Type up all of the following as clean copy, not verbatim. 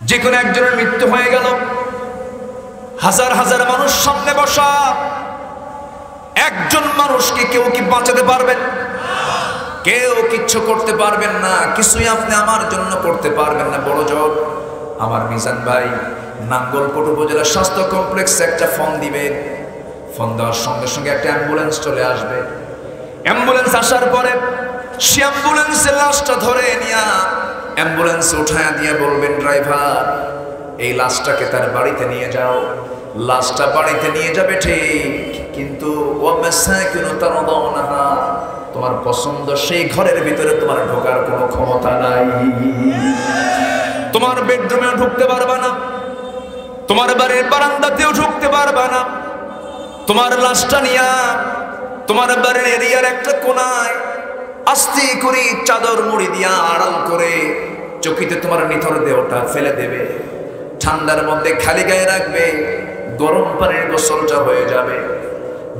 যে কোনো একজনের মৃত্যু হয়ে গেল, হাজার হাজার মানুষ সামনে বসা, একজন মানুষকে কেউ কি বাঁচাতে পারবেন? কেউ কিচ্ছু করতে পারবেন না, কিছুই আপনি আমার জন্য করতে পারবেন না। বড় জোর আমার মিজান ভাই নাঙ্গলকোট উপজেলা স্বাস্থ্য কমপ্লেক্সে একটা ফোন দিবেন, ফোন দেওয়ার সঙ্গে সঙ্গে একটা অ্যাম্বুলেন্স চলে আসবে। অ্যাম্বুলেন্স আসার পরে সে অ্যাম্বুলেন্সের লাশটা ধরে নিয়ে অ্যাম্বুলেন্সে উঠায় দিয়ে বলবেন, ড্রাইভার এই লাশটাকে তার বাড়িতে নিয়ে যাও। লাশটা বাড়িতে নিয়ে যাবে ঠিক, কিন্তু তোমার পছন্দ সেই ঘরের ভিতরে তোমার ঢোকার কোনো ক্ষমতা নাই। তোমার বেডরুমেও ঢুকতে পারবা না, তোমার বাড়ির বারান্দাতেও ঢুকতে পারবা না। তোমার লাশটা নিয়া তোমার বাড়ির এরিয়ার একটা কোনায় আস্তে করে চাদর মুড়ি দিয়া আড়াল করে চকিতে তোমার নিথর দেহটা ফেলে দেবে। ঠান্ডার মধ্যে খালি গায়ে রাখবে, গরম পানির গোসলটা হয়ে যাবে।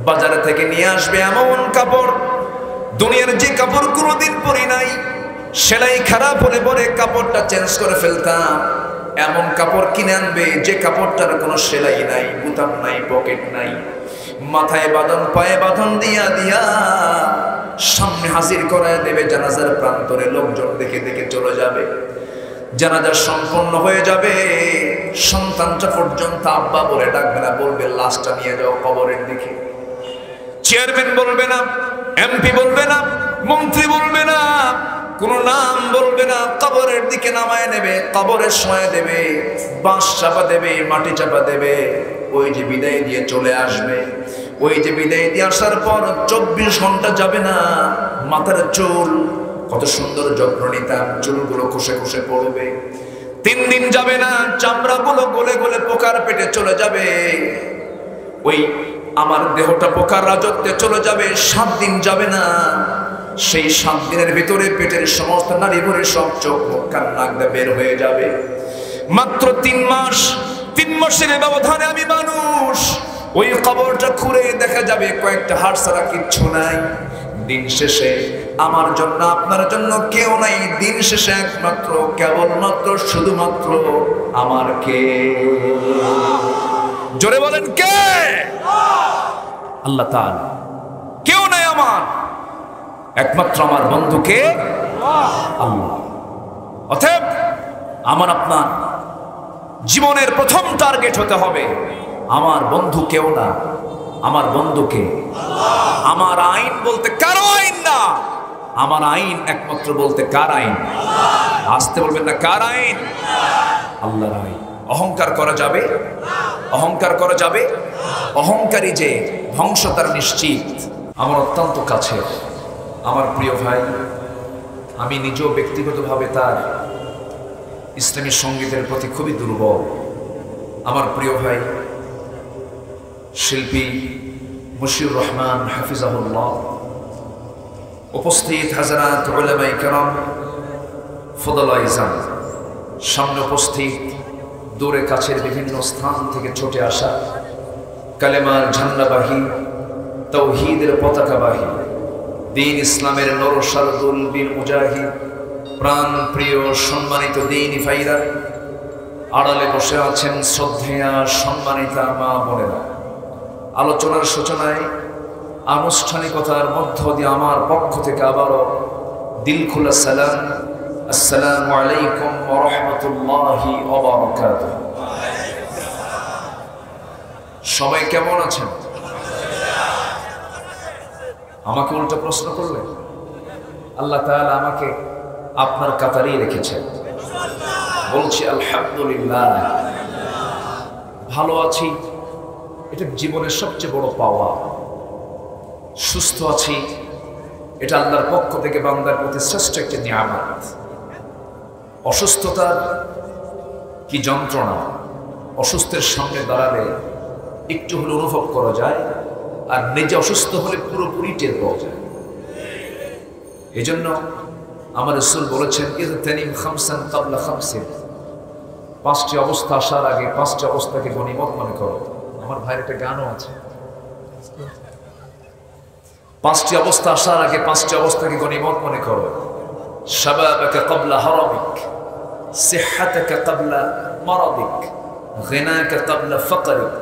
বাজার থেকে নিয়ে আসবে এমন কাপড়, দুনিয়ার যে কাপড় কোনোদিন পরি নাই, সেলাই খারাপ হলে পরে কাপড়টা চেঞ্জ করে ফেলতাম, এমন কাপড় কিনে আনবে যে কাপড়টার কোনো সেলাই নাই, বুতাম নাই, পকেট নাই। মাথায় বাঁধন, পায়ে বাঁধন দিয়া দিয়া সামনে হাজির করায় দেবে। জানাজার প্রান্তরে লোকজন দেখে দেখে চলে যাবে। জানাজা সম্পন্ন হয়ে যাবে, সন্তানটা পর্যন্ত আব্বা বলে ডাকবে না, বলবে লাশটা নিয়ে যাও কবরের দিকে। চেয়ারম্যান বলবে না, এমপি বলবে না, মন্ত্রী বলবে না, কোনো নাম বলবে না, কবরের দিকে নামায় নেবে, কবরের শোয়া দেবে, বাঁশ চাপা দেবে, মাটি চাপা দেবে। ওই যে বিদায় দিয়ে চলে আসবে, ওই যে বিদায় দিয়ে আসার পর 24 ঘন্টা যাবে না, মাথার চুল কত সুন্দর যত্ন নিতাম, চুলগুলো খসে খসে পড়বে। 3 দিন যাবে না, চামড়াগুলো গলে গলে পোকার পেটে চলে যাবে। ওই আমার দেহটা পোকার রাজত্বে চলে যাবে। 7 দিন যাবে না, সেই 7 দিনের ভিতরে পেটের সমস্ত নাড়ি ভরে সব চোখ মুখ কান নাক দিয়ে বের হয়ে যাবে। মাত্র 3 মাস, 3 মাসের ব্যবধানে আমি মানুষ। ওই কবরটা খুঁড়ে দেখা যাবে কয়েকটা হাড় ছাড়া কিচ্ছু নাই। দিন শেষে আমার জন্য আপনার জন্য কেউ নাই। দিন শেষে একমাত্র কেবলমাত্র শুধুমাত্র আমার কে? জোরে বলেন কে? আল্লাহ তাআলা। কেউ নাই আমার, একমাত্র আমার বন্ধুকে আল্লাহ। অতএব আমার আপনার জীবনের প্রথম টার্গেট হতে হবে আমার বন্ধু কেউ না, আমার বন্ধুকে আল্লাহ। আমার আইন বলতে কারো আইন না, আমার আইন একমাত্র বলতে কার আইন? আসতে বলবেন না, কার আইন? আল্লাহর আইন। অহংকার করা যাবে? অহংকার করা যাবে? অহংকারী যে ধ্বংস তার নিশ্চিত। আমার অত্যন্ত কাছে আমার প্রিয় ভাই, আমি নিজেও ব্যক্তিগতভাবে তার ইসলামী সঙ্গীতের প্রতি খুবই দুর্বল। আমার প্রিয় ভাই শিল্পী মুশিউর রহমান হাফিজাহুল্লাহ, উপস্থিত হাজারাত উলামায়ে কেরাম, ফুদালায়ে ইজাম, সামনে উপস্থিত দূরে কাছের বিভিন্ন স্থান থেকে ছুটে আসা কালেমার ঝান্ডাবাহী, তাওহীদের পতাকাবাহী, দ্বীন ইসলামের নরসারদুল বীর মুজাহিদ, প্রাণ প্রিয় সম্মানিত দ্বীনি ভাইরা, আড়ালে বসে আছেন শ্রদ্ধেয়া সম্মানিতা মা বোনেরা। আলোচনার সূচনায় আনুষ্ঠানিকতার মধ্য দিয়ে আমার পক্ষ থেকে আবারও দিল খোলা সালাম, আসসালামু আলাইকুম ওয়া রাহমাতুল্লাহি ওয়া বারাকাতুহু। সবাই কেমন আছেন? আমাকে উল্টো প্রশ্ন করলেন। আল্লাহ তাআলা আমাকে আপনার কাতারেই রেখেছেন, বলছি আলহামদুলিল্লাহ। ভালো আছি, এটা জীবনের সবচেয়ে বড় পাওয়া। সুস্থ আছি, এটা আল্লাহর পক্ষ থেকে বান্দার প্রতি শ্রেষ্ঠ একটি নিয়ামত। অসুস্থতার কি যন্ত্রণা, অসুস্থের সামনে দাঁড়ালে একটু হলে অনুভব করা যায়, আর নিজে অসুস্থ হলে পুরোপুরি টের পাওয়া যায়। এই জন্য আমার রাসূল বলেছেন, ইগতানিম খামসান ক্বাবলা খামসিন, 5টি অবস্থা আসার আগে 5টি অবস্থাকে গনিমত মনে করো। আমার ভাইয়ের একটা গানও আছে, 5টি অবস্থা আসার আগে 5টি অবস্থাকে গনিমত মনে করো। শাবাবাকা ক্বাবলা হারামিক, সিহহাতাকা ক্বাবলা মারাদিক, গিনাকা ক্বাবলা ফাকরিক,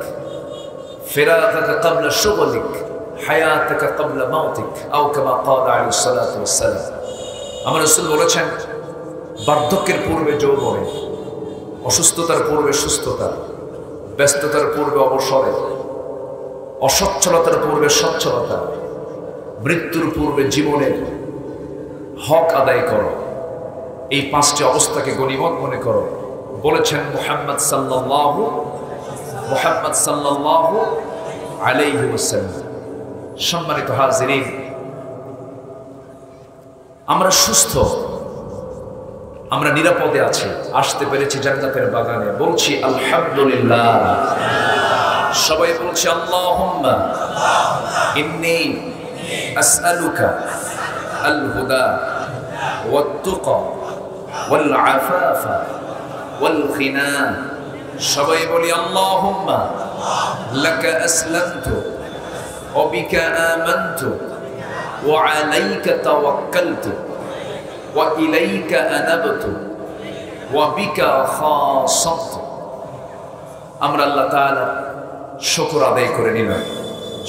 ফিরাকাকা ক্বাবলা শুগলিক, হায়াতাকা ক্বাবলা মাউতিক, আও কামা ক্বালা আলাইহিস সালাতু ওয়াস সালাম। আমার রাসূল বলেছেন, বার্ধক্যের পূর্বে যৌবনে, অসুস্থতার পূর্বে সুস্থতা, ব্যস্ততার পূর্বে অবসরে, অসচ্ছলতার পূর্বে সচ্ছলতা, মৃত্যুর পূর্বে জীবনের হক আদায় করো। এই পাঁচটি অবস্থাকে গনিমত মনে করো। বলেছেন মুহাম্মদ সাল্লাল্লাহু আলাইহি ওয়াসাল্লাম। সম্মানিত হাজিরিন, আমরা সুস্থ, আমরা নিরাপদে আছি, আসতে পেরেছি জান্নাতের বাগানে। বলছি আলহামদুলিল্লাহ। সবাই বলছি আল্লাহুম্মা ইন্নী আসআলুকা আল হুদা ওয়াত তুকা ওয়াল আফাফা ওয়াল গিনা। সবাই বলি আল্লাহুম্মা লাকা আসলামতু ওয়া বিকা আমানতু ওয়া আলাইকা তাওয়াক্কালতু ওয়া ইলাইকা আনাবতু ওয়া বিকা খাসাতু। আমরা আল্লাহ তাআলা শুকর আদায় করে নিলাম।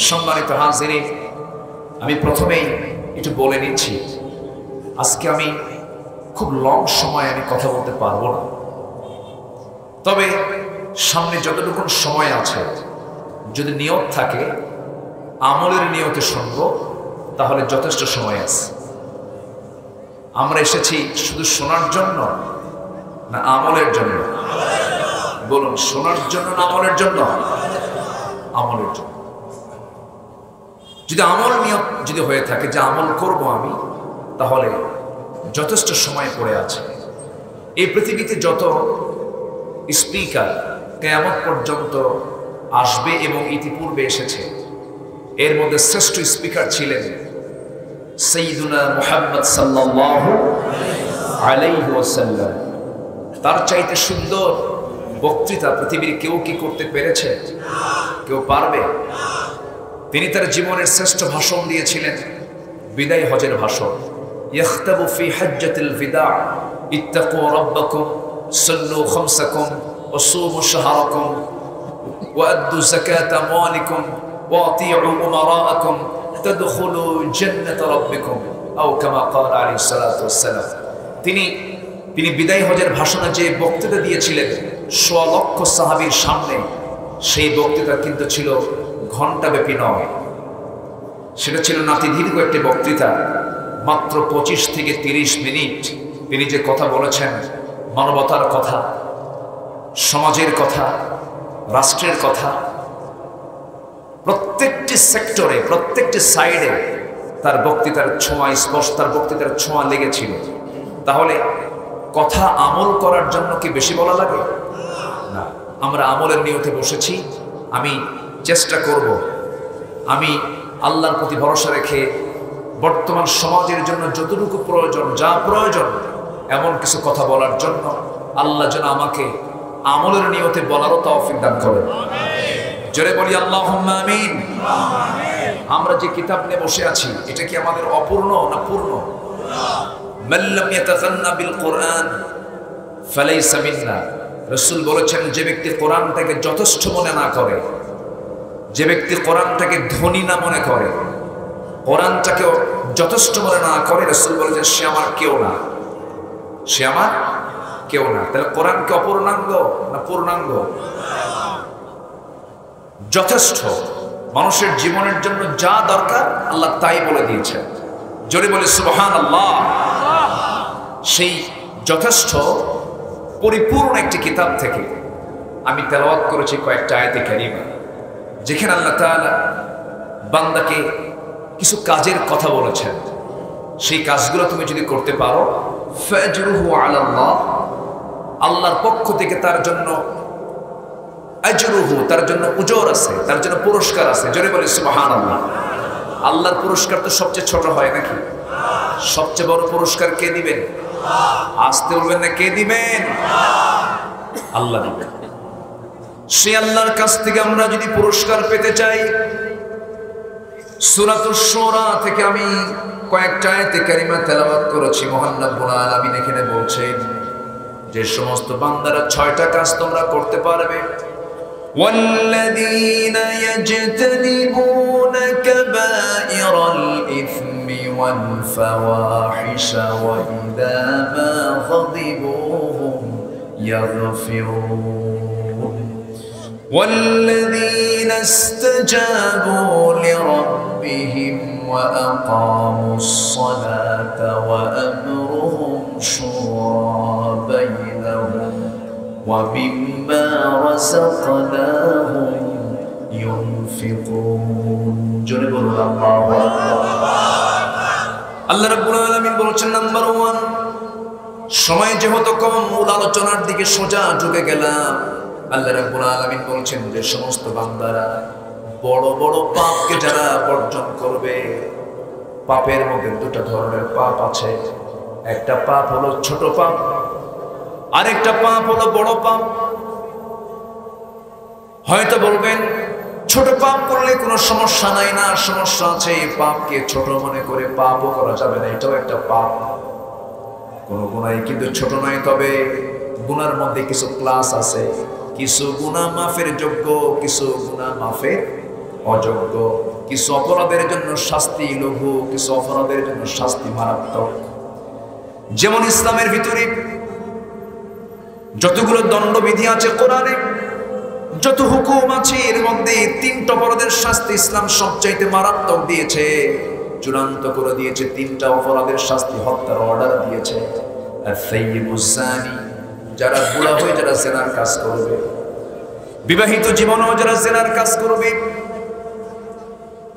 সম্মানিত হাজিরিন, আমি প্রথমেই একটু বলে নিচ্ছি, আজকে আমি খুব লং সময় আমি কথা বলতে পারবো না, তবে সামনে যতটুকু সময় আছে, যদি নিয়ত থাকে আমলের নিয়তে শুনব, তাহলে যথেষ্ট সময় আছে। আমরা এসেছি শুধু শোনার জন্য না আমলের জন্য? বলুন, শোনার জন্য না আমলের জন্য? আমলের জন্য। যদি আমল নিয়ত যদি হয়ে থাকে যে আমল করব আমি, তাহলে যথেষ্ট সময় পড়ে আছে। এই পৃথিবীতে যত স্পিকার কিয়ামত পর্যন্ত আসবে এবং ইতিপূর্বে এসেছে, এর মধ্যে শ্রেষ্ঠ স্পিকার ছিলেন সাইয়্যিদুনা মুহাম্মদ সাল্লাল্লাহু আলাইহি ওয়াসাল্লাম। তার চাইতে সুন্দর বক্তৃতা পৃথিবীর কেউ কি করতে পেরেছে? কেউ পারবে? তিনি তার জীবনের শ্রেষ্ঠ ভাষণ দিয়েছিলেন বিদায় হজের ভাষণ। ইয়াখতাবু ফি হাজ্জাতিল বিদা ইত্তাকু রাব্বাকুম সাল্লু খামসাকুম ওয়া সুমু শাহরাকুম ওয়া আদ্দু যাকাতা আমওয়ালিকুম ওয়া আতিউ উমারাআকুম তাদখুলু জান্নাতা রাব্বিকুম আও কামা ক্বালা আলাইহিস সালাতু ওয়াস সালাম। তিনি বিদায় হজের ভাষণে যে বক্তৃতা দিয়েছিলেন ১৬ লক্ষ সাহাবীর সামনে, সেই বক্তৃতা কিন্তু ছিল ঘণ্টাব্যাপী নয়, সেটা ছিল নাতিদীর্ঘ একটি বক্তৃতা। মাত্র ২৫ থেকে ৩০ মিনিট তিনি যে কথা বলেছেন, মানবতার কথা, সমাজের কথা, রাষ্ট্রের কথা, প্রত্যেকটি সেক্টরে, প্রত্যেকটি সাইডে তার বক্তৃতার ছোঁয়া স্পর্শ, তার বক্তৃতার ছোঁয়া লেগেছিল। তাহলে কথা আমল করার জন্য কি বেশি বলা লাগে? না, আমরা আমলের নিয়তে বসেছি। আমি চেষ্টা করব, আমি আল্লাহর প্রতি ভরসা রেখে বর্তমান সমাজের জন্য যতটুকু প্রয়োজন, যা প্রয়োজন, এমন কিছু কথা বলার জন্য আল্লাহ যেন আমাকে আমলের নিয়তে বলারও তৌফিক দান করেন। জোরে বলি আল্লাহুম্মা আমিন। আমরা যে কিতাব নিয়ে বসে আছি, এটা কি আমাদের অপূর্ণ না পূর্ণ? মান লাম ইয়াতাগান্না বিল কোরআন ফালাইসা মিন্না। রাসূল বলেছেন, যে ব্যক্তি কোরআনটাকে যথেষ্ট মনে না করে, যে ব্যক্তি কোরআনটাকে ধ্বনি না মনে করে, কোরআনটাকে যথেষ্ট মনে না করে, রাসূল বলেছেন সে আমার কেউ না, সে আমার কেউ না। তাহলে কোরআন কি অপূর্ণাঙ্গ না পূর্ণাঙ্গ? যথেষ্ট। মানুষের জীবনের জন্য যা দরকার আল্লাহ তাই বলে দিয়েছেন। জোরে বলে সুবহানাল্লাহ। সেই যথেষ্ট পরিপূর্ণ একটি কিতাব থেকে আমি তেলাওয়াত করেছি কয়েকটা আয়াতে কারিমা, যেখানে আল্লাহ তাআলা বান্দাকে কিছু কাজের কথা বলেছেন। সেই কাজগুলো তুমি যদি করতে পারো, ফাজরুহু আলাল্লাহ, আল্লাহর পক্ষ থেকে তার জন্য আজরুহু, তার জন্য উজর আছে, তার জন্য পুরস্কার আছে। জোরে বলে সুবহানাল্লাহ। আল্লাহর পুরস্কার তো সবচেয়ে ছোট হয় নাকি? সবচেয়ে বড় পুরস্কার কে দিবেন? আসতে বলবেন না, কে দিবেন? আল্লাহ দিবেন। সে আল্লাহর কাছ থেকে আমরা যদি পুরস্কার পেতে চাই, সূরাতুশ শুরা থেকে আমি কয়েকটা আয়াতে কারিমা তেলাওয়াত করেছি। মহান রব্বুল আলামিন এখানে বলছেন, যে সমস্ত বান্দারা 6টা কাজ তোমরা করতে পারবে, والذين يجتنبون كبائر الإثم والفواحش وإذا ما غضبوا هم يغفرون والذين استجابوا لربهم وأقاموا الصلاة وأمرهم شورى بينهم ومما رزقناهم ينفقون جنب الله আল্লাহ রাব্বুল আলামিন বলেছেন, নাম্বার 1, সময় যেহেতু কম, মূল আলোচনার দিকে সোজা ঢুকে গেলাম। আল্লাহ রাব্বুল আলামিন বলেছেন যে সমস্ত বান্দারা বড় বড় পাপকে যারা বর্জন করবে, পাপের মধ্যে 2টা ধরনের পাপ আছে। একটা পাপ হলো ছোট পাপ, আরেকটা পাপ হলো বড় পাপ। হয়তো বলবেন ছোট পাপ করলে কোনো সমস্যা নাই, না, সমস্যা আছে। পাপকে ছোট মনে করে পাপও করা যাবে না, এটাও একটা পাপ। কোন গুনাহ কিন্তু ছোট নয়, তবে গুনার মধ্যে কিছু ক্লাস আছে। কিছু গুনাহ মাফের যোগ্য, কিছু গুনাহ মাফের অযোগ্য। কিছু অপরাধের জন্য শাস্তি লঘু, কিছু অপরাধের জন্য শাস্তি মারাত্মক। যেমন ইসলামের ভিতরে যতগুলো দণ্ডবিধি আছে, কোরআনে যত হুকুম আছে, এর মধ্যে 3টা অপরাধের শাস্তি ইসলাম সবচাইতে মারাত্মক দিয়েছে, চূড়ান্ত করে দিয়েছে। 3টা অপরাধের শাস্তি হত্যার অর্ডার দিয়েছে। আস-সাইয়্যিবুজ জানি, যারা বুড়া হয়ে যারা জেনার কাজ করবে, বিবাহিত জীবনেও যারা জেনার কাজ করবে,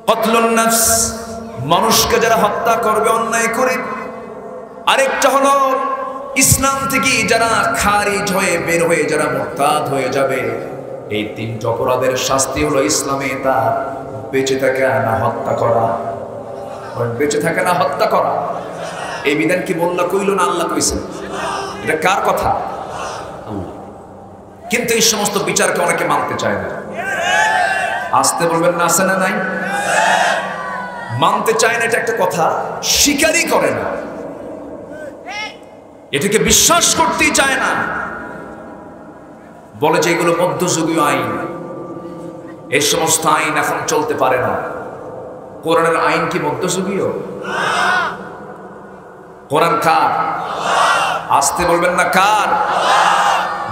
কতলুন নাফস, মানুষকে যারা হত্যা করবে অন্যায় করে। আরেকটা হলো ইসলাম থেকে যারা খারিজ হয়ে বের হয়ে যারা মুরতাদ হয়ে যাবে। এই 3টা অপরাধের শাস্তি হলো ইসলামে তার বেঁচে থাকে না হত্যা করা, বেঁচে থাকে না হত্যা করা। এই বিধান কি মোল্লা কইল না আল্লাহ কইছেন? এটা কার কথা? আল্লাহ। কিন্তু এই সমস্ত বিচারকে অনেকে মানতে চায় না। আসতে বলবেন না, আছে না নাই? মানতে চায় না, এটা একটা কথা। স্বীকারই করে না, এটাকে বিশ্বাস করতেই চায় না। বলে যে এগুলো মধ্যযুগীয় আইন, এই সমস্ত আইন এখন চলতে পারে না। কোরআনের আইন কি মধ্যযুগীয়? কোরআন কার? আসতে বলবেন না, কার?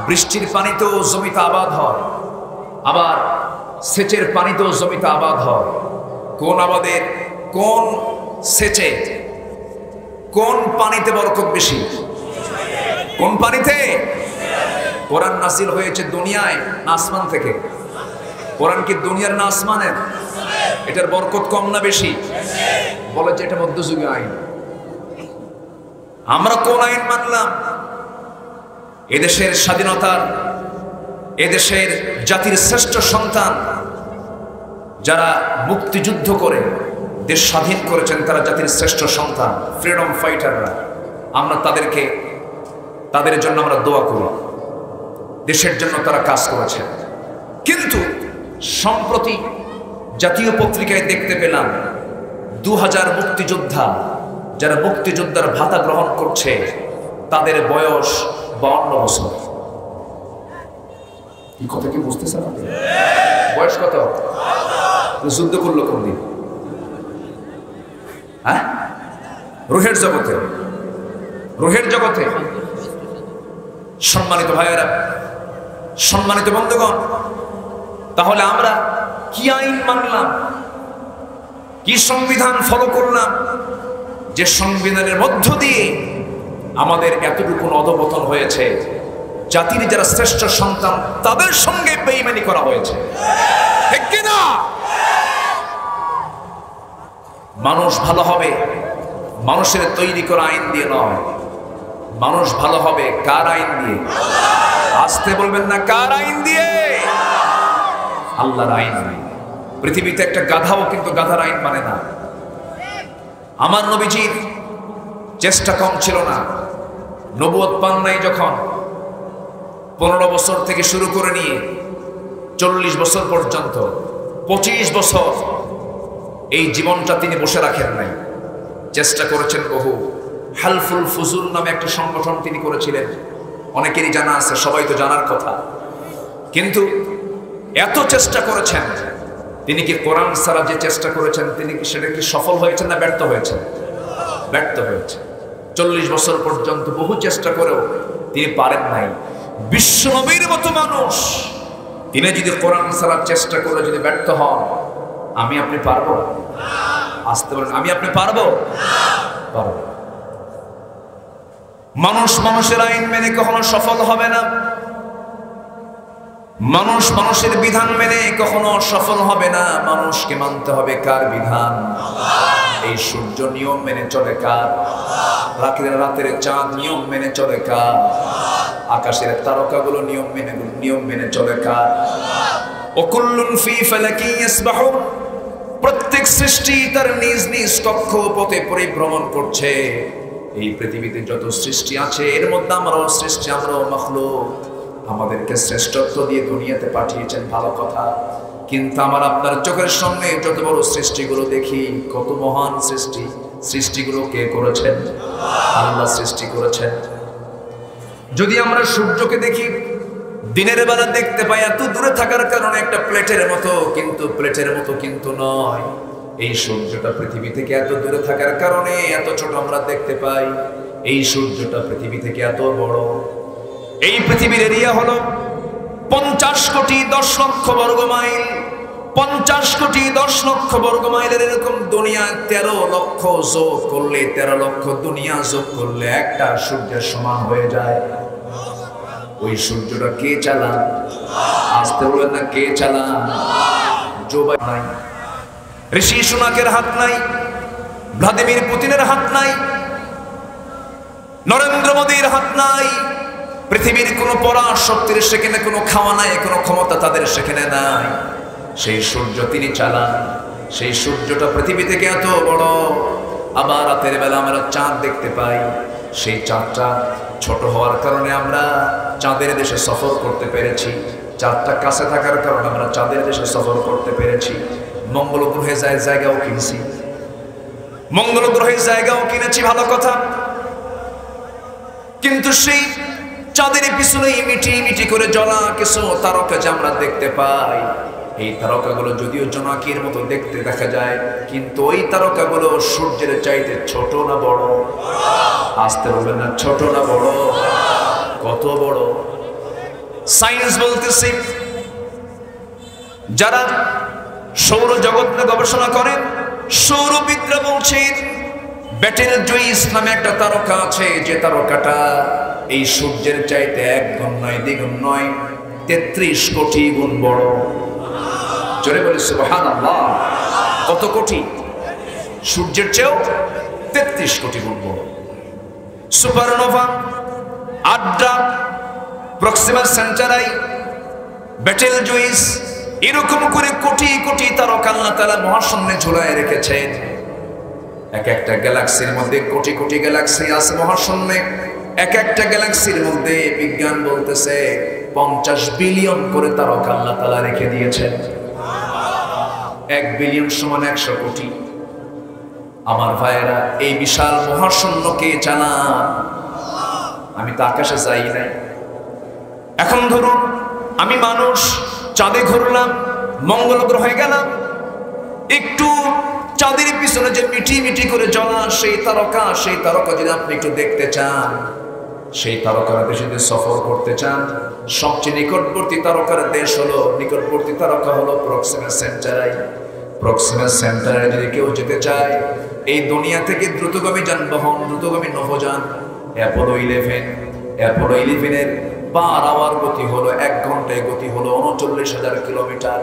বৃষ্টির পানিতেও জমিতে আবাদ হয়, আবার সেচের পানিতেও জমিতে আবাদ হয়। কোন আবাদের, কোন সেচে, কোন পানিতে বরকত বেশি? কোন পানিতে? কোরআন নাযিল হয়েছে দুনিয়ায় না আসমান থেকে? কোরআন কি দুনিয়ার না আসমানের? এটার বরকত কম না বেশি? বলে যে এটা মধ্যযুগীয় আইন। আমরা কোন আইন মানলাম? এদেশের স্বাধীনতার, এদেশের জাতির শ্রেষ্ঠ সন্তান যারা মুক্তিযুদ্ধ করে দেশ স্বাধীন করেছেন, তারা জাতির শ্রেষ্ঠ সন্তান, ফ্রিডম ফাইটাররা। আমরা তাদের জন্য আমরা দোয়া করি, দেশের জন্য তারা কাজ করেছেন। কিন্তু সম্প্রতি জাতীয় পত্রিকায় দেখতে পেলাম 2000 মুক্তিযোদ্ধা যারা মুক্তিযোদ্ধার ভাতা গ্রহণ করছে, তাদের বয়স 52 বছর। এই কথা কি বুঝতেছেন আপনি? বয়স কত? যুদ্ধ করলো কোন দিন? হ্যাঁ, রুহের জগতে, রুহের জগতে। সম্মানিত ভাইয়েরা, সম্মানিত বন্ধুগণ, তাহলে আমরা কি আইন মানলাম, কি সংবিধান ফলো করলাম, যে সংবিধানের মধ্য দিয়ে আমাদের এতটুকু অধঃপতন হয়েছে? জাতির যারা শ্রেষ্ঠ সন্তান তাদের সঙ্গে বেঈমানি করা হয়েছে, ঠিক কি না? মানুষ ভালো হবে মানুষের তৈরি করা আইন দিয়ে নয়, মানুষ ভালো হবে কার আইন দিয়ে? আসতে বলবেন না, কার আইন দিয়ে? আল্লাহর আইন। পৃথিবীতে একটা গাধাও কিন্তু গাধার আইন মানে না। আমার নবীজির চেষ্টা কম ছিল না। নবুয়ত পান নাই যখন, 15 বছর থেকে শুরু করে নিয়ে 40 বছর পর্যন্ত 25 বছর এই জীবনটা তিনি বসে রাখেন নাই, চেষ্টা করেছেন বহু। হালফুল ফুজুল নামে একটা সংগঠন তিনি করেছিলেন, অনেকেরই জানা আছে, সবাই তো জানার কথা, কিন্তু এত চেষ্টা করেছেন, তিনি কি কোরআন ছাড়া যে চেষ্টা করেছেন তিনি কি সেটা কি সফল হয়েছেন না ব্যর্থ হয়েছেন? ব্যর্থ হয়েছে। 40 বছর পর্যন্ত বহু চেষ্টা করেও তিনি পারেন নাই। বিশ্ব নবীর মতো মানুষ তিনি যদি কোরআন ছাড়া চেষ্টা করে যদি ব্যর্থ হন, আমি আপনি পারবো? আসতে বলেন, আমি আপনি পারবো? পারবো। মানুষ মানুষের আইন মেনে কখনো সফল হবে না, মানুষ মানুষের বিধান মেনে কখনো সফল হবে না। মানুষকে মানতে হবে কার বিধান? এই সূর্য নিয়ম মেনে চলে কার? রাতের চাঁদ নিয়ম মেনে চলে কার? আকাশের তারকাগুলো নিয়ম মেনে চলে কার? ওয়াকুল্লুন ফি ফালাকি ইয়াসবাহুন, প্রত্যেক সৃষ্টি তার নিজ নিজ কক্ষপথে পরিভ্রমণ করছে। এই পৃথিবীতে যত সৃষ্টি আছে এর মধ্যে আমরাও সৃষ্টি, আমরাও মাখলুক। আমাদেরকে শ্রেষ্ঠত্ব দিয়ে দুনিয়াতে পাঠিয়েছেন, ভালো কথা, কিন্তু আমার আপনার চোখের সামনে যত বড় সৃষ্টিগুলো দেখি, কত মহান সৃষ্টি। সৃষ্টিগুলো কে করেছেন? আল্লাহ সৃষ্টি করেছেন। যদি আমরা সূর্যকে দেখি, দিনের বেলা দেখতে পাই এত দূরে থাকার কারণে একটা প্লেটের মতো, কিন্তু প্লেটের মতো কিন্তু নয়। এই সূর্যটা পৃথিবী থেকে এত দূরে থাকার কারণে এত ছোট আমরা দেখতে পাই। এই সূর্যটা পৃথিবী থেকে এত বড়। এই পৃথিবীর এরিয়া হলো 50 কোটি 10 লক্ষ বর্গ মাইল। 50 কোটি 10 লক্ষ বর্গ মাইলের এরকম দুনিয়া 13 লক্ষ যোগ করলে, 13 লক্ষ দুনিয়া যোগ করলে একটা সূর্যের সমান হয়ে যায়। ওই সূর্যটা কে চালান? আসতে বলেন না, কে চালান? জো নাই, ঋষি সুনাকের হাত নাই, ভ্লাদিমির পুতিনের হাত নাই, নরেন্দ্র মোদীর হাত নাই, পৃথিবীর কোন পরাশক্তির সেখানে কোনো খাওয়া নাই, কোনো ক্ষমতা তাদের সেখানে নাই। সেই সূর্য তিনি চালান। সেই সূর্যটা পৃথিবী থেকে এত বড়। আবার রাতের বেলা আমরা চাঁদ দেখতে পাই। সেই চাঁদটা ছোট হওয়ার কারণে আমরা চাঁদের দেশে সফর করতে পেরেছি। চাঁদটা কাছে থাকার কারণে আমরা চাঁদের দেশে সফর করতে পেরেছি। মঙ্গল গ্রহে জায়গাও কিনেছি, মঙ্গল গ্রহে জায়গাও কিনেছি, ভালো কথা, কিন্তু সেই চাঁদের পিছনে মিটি মিটি করে জ্বলা কিছু তারকা যে আমরা দেখতে পাই, এই তারকাগুলো যদিও জোনাকির মতো দেখতে দেখা যায়, কিন্তু ওই তারকাগুলো সূর্যের চাইতে ছোট না বড়? আসতে বলবেন না, ছোট না বড়? কত বড়? সায়েন্স বলতেছে, যারা সৌরজগৎ নিয়ে গবেষণা করেন, সৌরবিদরা বলছেন বেটেলজুইস নামে একটা তারকা আছে, যে তারকাটা এই সূর্যের চাইতে 1 গুণ নয়, 2 গুণ নয়, 33 কোটি গুণ বড়। জোরে বলি সুবহানাল্লাহ। কত কোটি? সূর্যের চেয়েও 33 কোটি গুণ বড়। সুপারনোভা, আড্রা, প্রক্সিমা সেন্টারাই, বেটেলজুইস, এরকম করে কোটি কোটি তারকা আল্লাহ তাআলা মহাশূন্যে ঝুলায় রেখেছেন। এক একটা গ্যালাক্সির মধ্যে কোটি কোটি গ্যালাক্সি আছে মহাশূন্যে। এক একটা গ্যালাক্সির মধ্যে বিজ্ঞান বলতেছে 50 বিলিয়ন করে তারকা আল্লাহ তাআলা রেখে দিয়েছেন। 1 বিলিয়ন সমান 100 কোটি। আমার ভাইয়েরা, এই বিশাল মহাশূন্যকে চালান। আমি তো আকাশে যাই নাই। এখন ধরুন আমি মানুষ চাঁদে ঘুরলাম, মঙ্গল গ্রহে গেলাম, একটু চাঁদের পিছনে যে মিটি মিটি করে জ্বলা সেই তারকা যদি আপনি একটু দেখতে চান, সেই তারকার দেশে যদি সফর করতে চান, সবচেয়ে নিকটবর্তী তারকার দেশ হলো, নিকটবর্তী তারকা হলো প্রক্সিমা সেন্টারাই। প্রক্সিমা সেন্টারাই যদি কেউ যেতে চায়, এই দুনিয়া থেকে দ্রুতগামী যানবাহন, দ্রুতগামী নভোযান অ্যাপোলো 11 পার আওয়ার গতি হলো 1 ঘন্টায় গতি হলো 39,000 কিলোমিটার।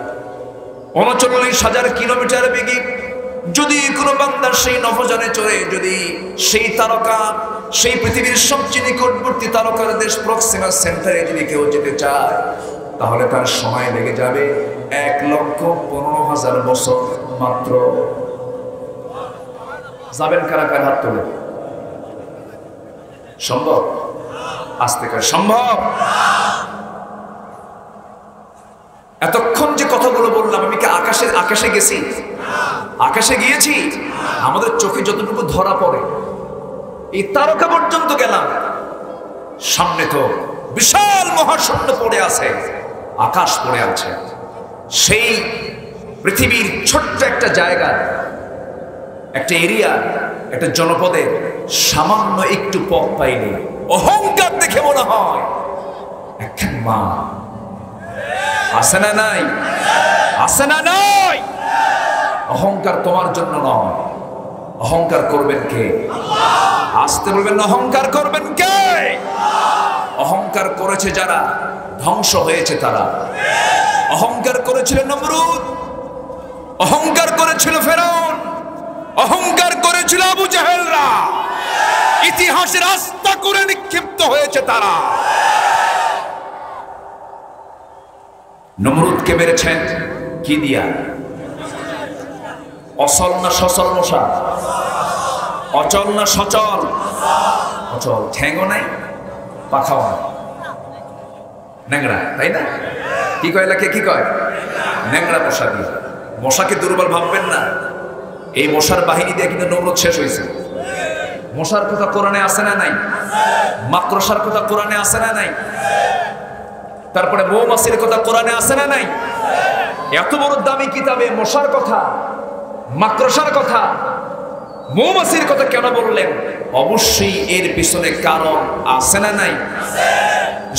39,000 কিলোমিটার বেগে যদি কোনো বান্দা সেই নভোযানে চড়ে, যদি সেই তারকা, সেই পৃথিবীর সবচেয়ে নিকটবর্তী তারকার দেশ প্রক্সিমা সেন্টারে যদি কেউ যেতে চায়, তাহলে তার সময় লেগে যাবে 1,15,000 বছর মাত্র। যাবেন কারা কার? হাত তোলে। সম্ভব? আসতে কার সম্ভব? এতক্ষণ যে কথাগুলো বললাম, আমি কি আকাশে গেছি? আকাশে গিয়েছি? আমাদের চোখে যতটুকু ধরা পড়ে এই তারকা পর্যন্ত গেলাম। সামনে তো বিশাল মহাশূন্য পড়ে আছে, আকাশ পড়ে আছে। সেই পৃথিবীর ছোট্ট একটা জায়গা, একটা এরিয়া, একটা জনপদের সামান্য একটু পথ পাইলে অহংকার দেখে মনে হয় একখান মা। আছে না নাই? আছে না নাই? অহংকার তোমার জন্য নয়, অহংকার করবেন কে? আসতে বলবেন না, অহংকার করবেন কে? অহংকার করেছে যারা, ধ্বংস হয়েছে তারা। অহংকার করেছিল নমরুদ, অহংকার করেছিল ফেরাউন, অহংকার করেছিল আবু জাহেলরা, ইতিহাসে রাস্তা করে নিক্ষিপ্ত হয়েছে তারা। নমরুদকে মেরেছেন কি দিয়া? অচল না সচল মশা? অচল না সচল? অচল। ঠ্যাংও নাই, পাখাও নাই, ন্যাংরা, তাই না? কি কয় লাকে? কি কয়? ন্যাংরা মশা দিয়ে। মশাকে দুর্বল ভাববেন না, এই মশার বাহিনী দিয়ে কিন্তু নমরুদ শেষ হয়েছে। মশার কথা কোরআনে আছে না নাই? মাকড়সার কথা কোরআনে আছে না নাই? তারপরে মৌমাছির কথা কোরআনে আছে না নাই? এত বড় দামি কিতাবে মশার কথা, মাকড়সার কথা, মৌমাছির কথা কেন বললেন? অবশ্যই এর পিছনে কারণ আছে না নাই?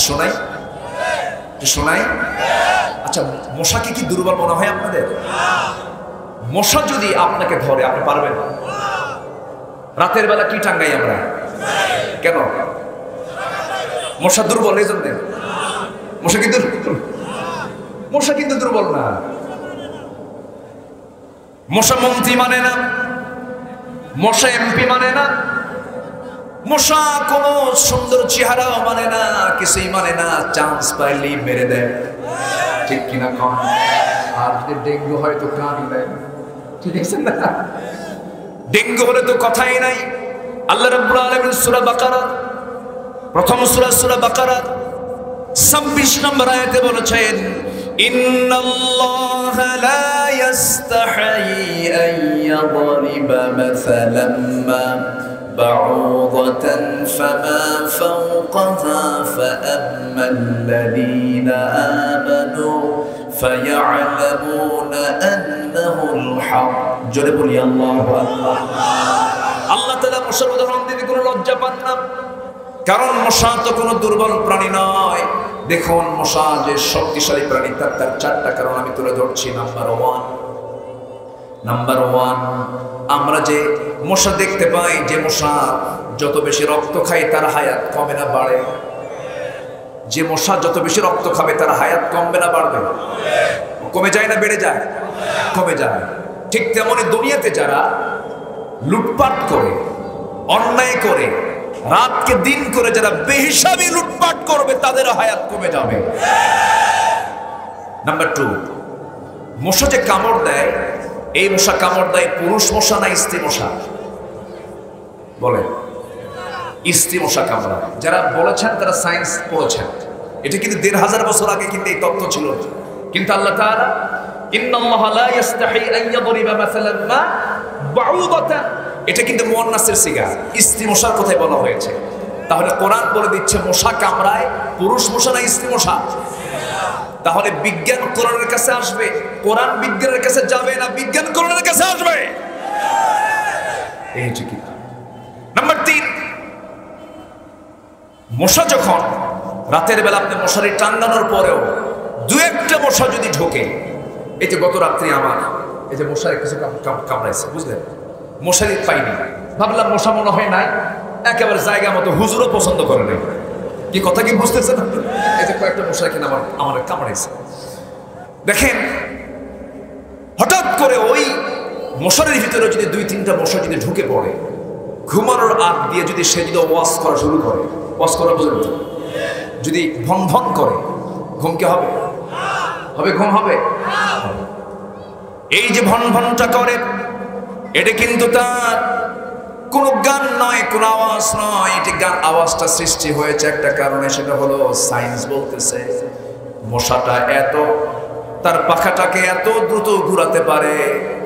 শোনাই শোনাই। আচ্ছা, মশাকে কি দুর্বল মনে হয় আপনাদের? মশা যদি আপনাকে ধরে, আপনি পারবেন? রাতের বেলা কি টাঙ্গাই আমরা? কেন? মশা দুর্বল এই জন্য? মশা কিন্তু দুর্বল না। মশা মন্ত্রী মানে না, মশা এমপি মানে না, মশা কোন সুন্দর চেহারাও মানে না, কিছুই মানে না, চান্স পাইলেই মেরে দেয়। ঠিক কিনা কন? আর যদি ডেঙ্গু হয় তো কানই দেয়, ঠিক আছে না? ডেঙ্গু হলে তো কথাই নাই। আল্লাহ রাব্বুল আলামিন সূরা বাকারা, প্রথম সূরা বাকারা 26 নম্বর আয়াতে বলেছেন, ইন্নাল্লাহা লা ইস্তাহি আন ইয়াদরিবা মাসালাম মা বাউদাতান ফামা ফাওকাহা ফাআম্মাল্লাযীনা আমানু ফায়া'লামুনা আন্নাহুল হক। জোরে বলি আল্লাহু আকবার। আল্লাহ তাআলা মশার উদাহরণ দিতে কোনো লজ্জা পান না, কারণ মশা তো কোনো দুর্বল প্রাণী নয়। দেখুন, মশা যে শক্তিশালী প্রাণী তার 4টা কারণ আমি তুলে ধরছি। নাম্বার ওয়ান, আমরা যে মশা দেখতে পাই, যে মশা যত বেশি রক্ত খায় তার হায়াত কমে না বাড়ে? যে মশা যত বেশি রক্ত খাবে তার হায়াত কমবে না বাড়বে? কমে যায় না বেড়ে যায়? কমে যায়। ঠিক তেমনি দুনিয়াতে যারা লুটপাট করে, অন্যায় করে, রাতকে দিন করে যারা বেহিসাবি লুটপাট করবে তাদের হায়াত কমে যাবে। নাম্বার 2, মশা যে কামড় দেয়, এই মশা কামড় দেয় পুরুষ মশা না স্ত্রী মশা? বলে স্ত্রী মশা কামড়ায়। যারা বলেছেন তারা সায়েন্স পড়েছেন। এটা কিন্তু 1500 বছর আগে কিন্তু এই তত্ত্ব ছিল। কিন্তু আল্লাহ তাআলা ইন্নাল্লাহা লা ইস্তাহি আন ইয়াদরিবা মাসালান মা বাউদাতান, এটা কিন্তু মুয়ান্নাসের সিগা, স্ত্রী মশার কথাই বলা হয়েছে। তাহলে কোরআন বলে দিচ্ছে মশা কামড়ায় পুরুষ মশা না স্ত্রী মশা? তাহলে বিজ্ঞান কোরআনের কাছে আসবে, কোরআন বিজ্ঞানের কাছে যাবে না, বিজ্ঞান কোরআনের কাছে আসবে। এই হচ্ছে কি। নাম্বার 3, মশা যখন রাতের বেলা আপনি মশারি টাঙ্গানোর পরেও 2-1টা মশা যদি ঢোকে, এই যে গত রাত্রি আমার এই যে মশারি কিছু কামড়াইছে, বুঝলেন? মশারি পাইনি, ভাবলাম মশা মনে হয় নাই, একেবারে জায়গা মতো, হুজুরও পছন্দ করে নাই। কি কথা কি বুঝতেছেন? এই যে কয়েকটা মশা কিনা আমার কামড়াইছে। দেখেন, হঠাৎ করে ওই মশারির ভিতরে যদি 2-3টা মশা যদি ঢুকে পড়ে, ঘুমানোর আগ দিয়ে যদি সে যদি ওয়াশ করা শুরু করে, ওয়াশ করা বুঝলেন, যদি ভন ভন করে, ঘুম কি হবে? ঘুম হবে? এই যে ভন ভনটা করে, এটা কিন্তু তার কোনো গান নয়, কোনো আওয়াজ নয়। এটি গান, আওয়াজটা সৃষ্টি হয়েছে একটা কারণে, সেটা হলো সায়েন্স বলতেছে মশাটা এত, তার পাখাটাকে এত দ্রুত ঘুরাতে পারে,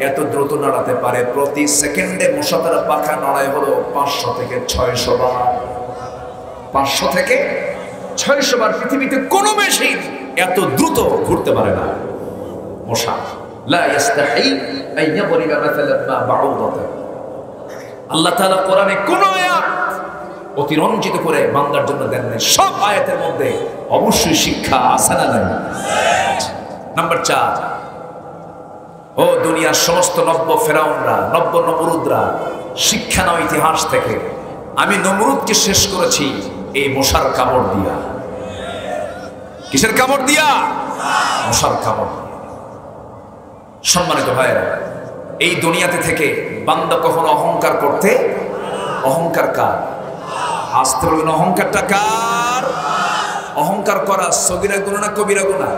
এত দ্রুত নাড়াতে পারে, প্রতি সেকেন্ডে মশা তার পাখা নড়ায় হলো 500 থেকে 600 বার। 500 থেকে 600 বার পৃথিবীতে কোনো মেশিন এত দ্রুত ঘুরতে পারে না। মশা লা ইস্তাহি আন ইয়াদরিবা মাসালান মা বাউদাতান। আল্লাহ তাআলা কোরআনে কোন আয়াত অতিরঞ্জিত করে বান্দার জন্য দেন নাই। সব আয়াতের মধ্যে অবশ্যই শিক্ষা আছে না নাই? নাম্বার 4, ও দুনিয়ার সমস্ত নব্য ফেরাউনরা, নব্য নমরুদরা, শিক্ষা নাও ইতিহাস থেকে। আমি নমরুদকে শেষ করেছি এই মশার কামড় দিয়া। কিসের কামড় দিয়া? মশার কামড়। সম্মানিত ভাইয়েরা, এই দুনিয়াতে থেকে বান্দা কখনো অহংকার করতে, অহংকার কার? আসতে বলবেন অহংকারটা কার? অহংকার করা সগীরা গুনাহ না কবিরা গুনাহ?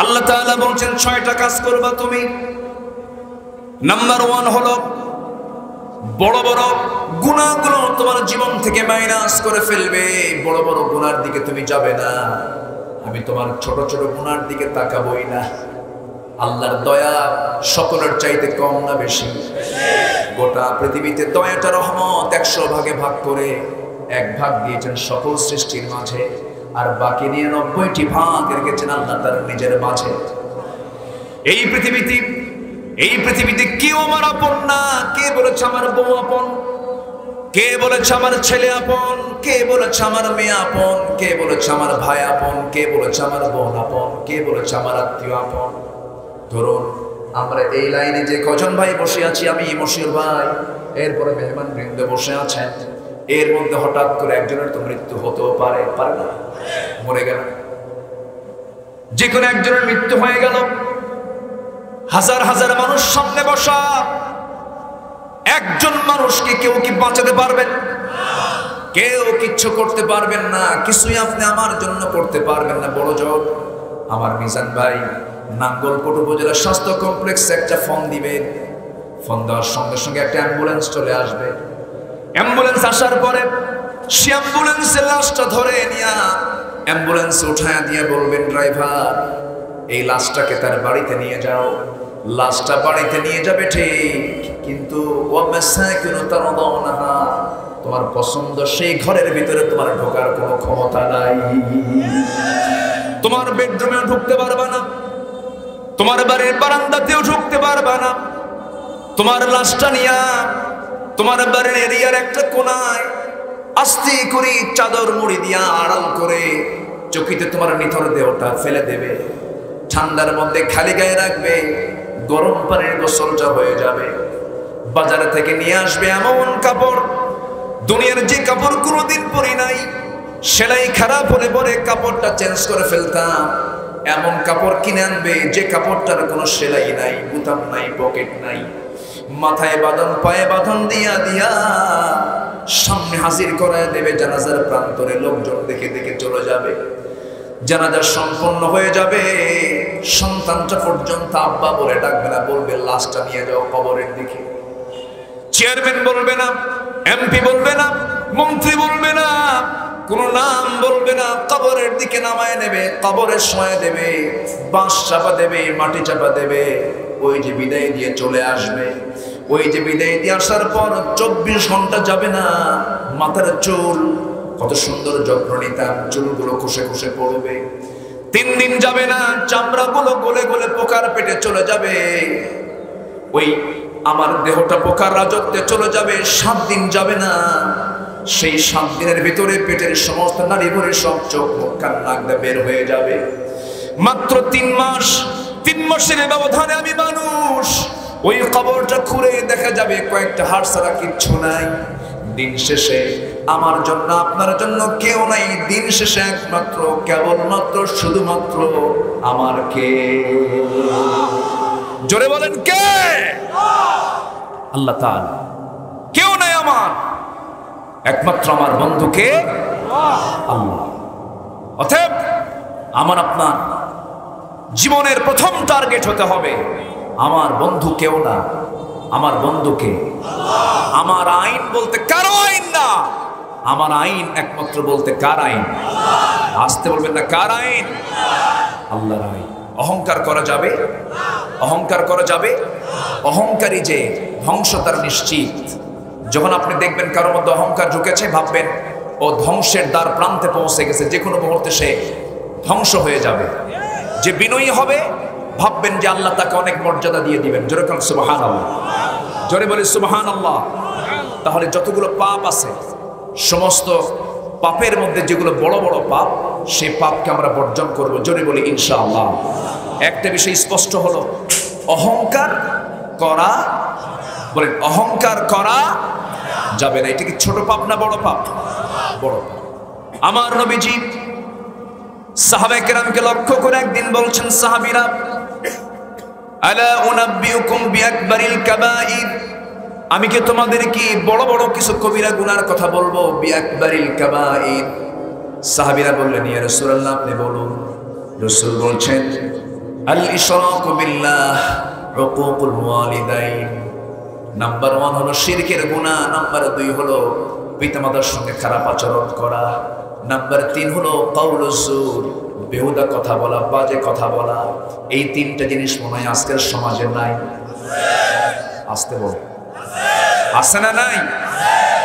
আল্লাহ তাআলা বলছেন 6টা কাজ করবা তুমি। নাম্বার 1 হলো বড় বড় গুনাহগুলো তোমার জীবন থেকে মাইনাস করে ফেলবে। বড় বড় গুনার দিকে তুমি যাবে না, আমি তোমার ছোট ছোট গুনার দিকে তাকাবই না। আল্লাহর দয়া সকলের চাইতে কম না বেশি? গোটা পৃথিবীতে দয়াটা রহমত 100 ভাগে ভাগ করে 1 ভাগ দিয়েছেন সকল সৃষ্টির মাঝে, আর বাকি 99টি ভাগ রেখেছেন আল্লাহ তার নিজের মাঝে। এই পৃথিবীতে কেউ আমার আপন না। কে বলেছে আমার বউ আপন? কে বলেছে আমার ছেলে আপন? কে বলেছে আমার মেয়ে আপন? কে বলেছে আমার ভাই আপন? কে বলেছে আমার বোন আপন? কে বলেছে আমার আত্মীয় আপন? ধরুন আমরা এই লাইনে যে কজন ভাই বসে আছি, আমি মশিউর ভাই, এরপরে মেহমান বৃন্দ বসে আছেন, এর মধ্যে হঠাৎ করে একজনের তো মৃত্যু হতেও পারে, পারে না? মরে গেল, যে কোনো একজনের মৃত্যু হয়ে গেল। হাজার হাজার মানুষ সামনে বসা, একজন মানুষকে কেউ কি বাঁচাতে পারবেন? কেউ কিচ্ছু করতে পারবেন না। কিছুই আপনি আমার জন্য করতে পারবেন না। বড় জোর আমার মিজান ভাই নাঙ্গলকোট উপজেলা স্বাস্থ্য কমপ্লেক্সে একটা ফোন দিবেন। ফোন দেওয়ার সঙ্গে সঙ্গে একটা অ্যাম্বুলেন্স চলে আসবে। অ্যাম্বুলেন্স আসার পরে সে অ্যাম্বুলেন্সের লাশটা ধরে নিয়ে অ্যাম্বুলেন্স উঠায় দিয়ে বলবেন, ড্রাইভার এই লাশটাকে তার বাড়িতে নিয়ে যাও। লাশটা বাড়িতে নিয়ে যাবে ঠিক, কিন্তু তোমার পছন্দ সেই ঘরের ভিতরে তোমার ঢোকার কোনো ক্ষমতা নাই। তোমার বেডরুমেও ঢুকতে পারবা না, তোমার বাড়ির বারান্দাতেও ঢুকতে পারবা না। তোমার লাশটা নিয়া তোমার বাড়ির এরিয়ার একটা কোনায় আস্তে করে চাদর মুড়ি দিয়া আড়াল করে চকিতে তোমার নিথর দেহটা ফেলে দেবে। ঠান্ডার মধ্যে খালি গায়ে রাখবে, গরম পানির গোসলটা হয়ে যাবে। বাজারে থেকে নিয়ে আসবে এমন কাপড়, দুনিয়ার যে কাপড় কোনোদিন পরি নাই, সেলাই খারাপ হলে পরে কাপড়টা চেঞ্জ করে ফেলতাম, এমন কাপড় কিনে আনবে যে কাপড়টার কোনো সেলাই নাই, বুতাম নাই, পকেট নাই। মাথায় বাঁধন, পায়ে বাঁধন দিয়া দিয়া সামনে হাজির করায় দেবে। জানাজার প্রান্তরে লোকজন দেখে দেখে চলে যাবে। জানাজা সম্পন্ন হয়ে যাবে, সন্তানটা পর্যন্ত আব্বা বলে ডাকবে না, বলবে লাশটা নিয়ে যাও কবরের দিকে। চেয়ারম্যান বলবে না, এমপি বলবে না, মন্ত্রী বলবে না, কোন নাম বলবে না, কবরের দিকে নামায় নেবে, কবরের শোয়া দেবে, বাঁশ চাপা দেবে, মাটি চাপা দেবে। ওই যে বিদায় দিয়ে চলে আসবে, ওই যে বিদায় দিয়ে আসার পর 24 ঘন্টা যাবে না, মাথার চুল কত সুন্দর যত্ন নিতাম, চুলগুলো খসে খসে পড়বে। 3 দিন যাবে না, চামড়াগুলো গলে গলে পোকার পেটে চলে যাবে। ওই আমার দেহটা পোকার রাজত্বে চলে যাবে। 7 দিন যাবে না, সেই 7 দিনের ভিতরে পেটের সমস্ত নাড়ি ভরে সব চোখ মুখ কান নাক দিয়ে বের হয়ে যাবে। মাত্র 3 মাস, 3 মাসের ব্যবধানে আমি মানুষ। ওই কবরটা খুঁড়ে দেখা যাবে কয়েকটা হাড় ছাড়া কিচ্ছু নাই। দিন শেষে আমার জন্য আপনার জন্য কেউ নাই। দিন শেষে একমাত্র কেবলমাত্র শুধুমাত্র আমার কে? জোরে বলেন কে? আল্লাহ তাআলা। কেউ নাই আমার, একমাত্র আমার বন্ধু কে? আল্লাহ। অতএব আমার আপনার জীবনের প্রথম টার্গেট হতে হবে আমার বন্ধু কেউ না, আমার বন্ধুকে। আমার আইন বলতে কারো আইন না, আমার আইন একমাত্র বলতে কার আইন? আসতে বলবেন না, কার আইন? আল্লাহর আইন। অহংকার করা যাবে? অহংকার করা যাবে? অহংকারী যে ধ্বংস তার নিশ্চিত। যখন আপনি দেখবেন কারোর মধ্যে অহংকার ঢুকেছে, ভাববেন ও ধ্বংসের দ্বার প্রান্তে পৌঁছে গেছে, যে কোনো মুহূর্তে সে ধ্বংস হয়ে যাবে। যে বিনয়ী হবে ভাববেন যে আল্লাহ তাকে অনেক মর্যাদা দিয়ে দিবেন। জোরে কান সুবহানাল্লাহ, জোরে বলি সুবহানাল্লাহ। তাহলে যতগুলো পাপ আছে, সমস্ত পাপের মধ্যে যেগুলো বড় বড় পাপ, সেই পাপকে আমরা বর্জন করব। জোরে বলি ইনশাআল্লাহ। একটা বিষয় স্পষ্ট হলো, অহংকার করা, বলেন অহংকার করা যাবে না। এটা কি ছোট পাপ না বড় পাপ? বড় পাপ। আমার নবীজি সাহাবায়ে কেরামকে লক্ষ্য করে একদিন বলছেন, সাহাবীরা, আলা উনাব্বিউকুম বিআকবারিল কাবাইর, আমি কি তোমাদের কি বড় বড় কিছু কবিরা গুনার কথা বলবো? বিআকবারিল কাবাইর। সাহাবীরা বললেন, ইয়া রাসূলুল্লাহ আপনি বলুন। রাসূল বলছেন, আল ইশরাকু বিল্লাহ, উকুকুল ওয়ালিদাইন। নাম্বার 1 হলো শিরকের গুনাহ, নাম্বার 2 হলো পিতামাতার সঙ্গে খারাপ আচরণ করা, নাম্বার 3 হলো কাউলুজ জুর, বেহুদা কথা বলা, বাজে কথা বলা। এই 3টা জিনিস মনে হয় আজকের সমাজে নাই। আসতে বল, আছে না নাই?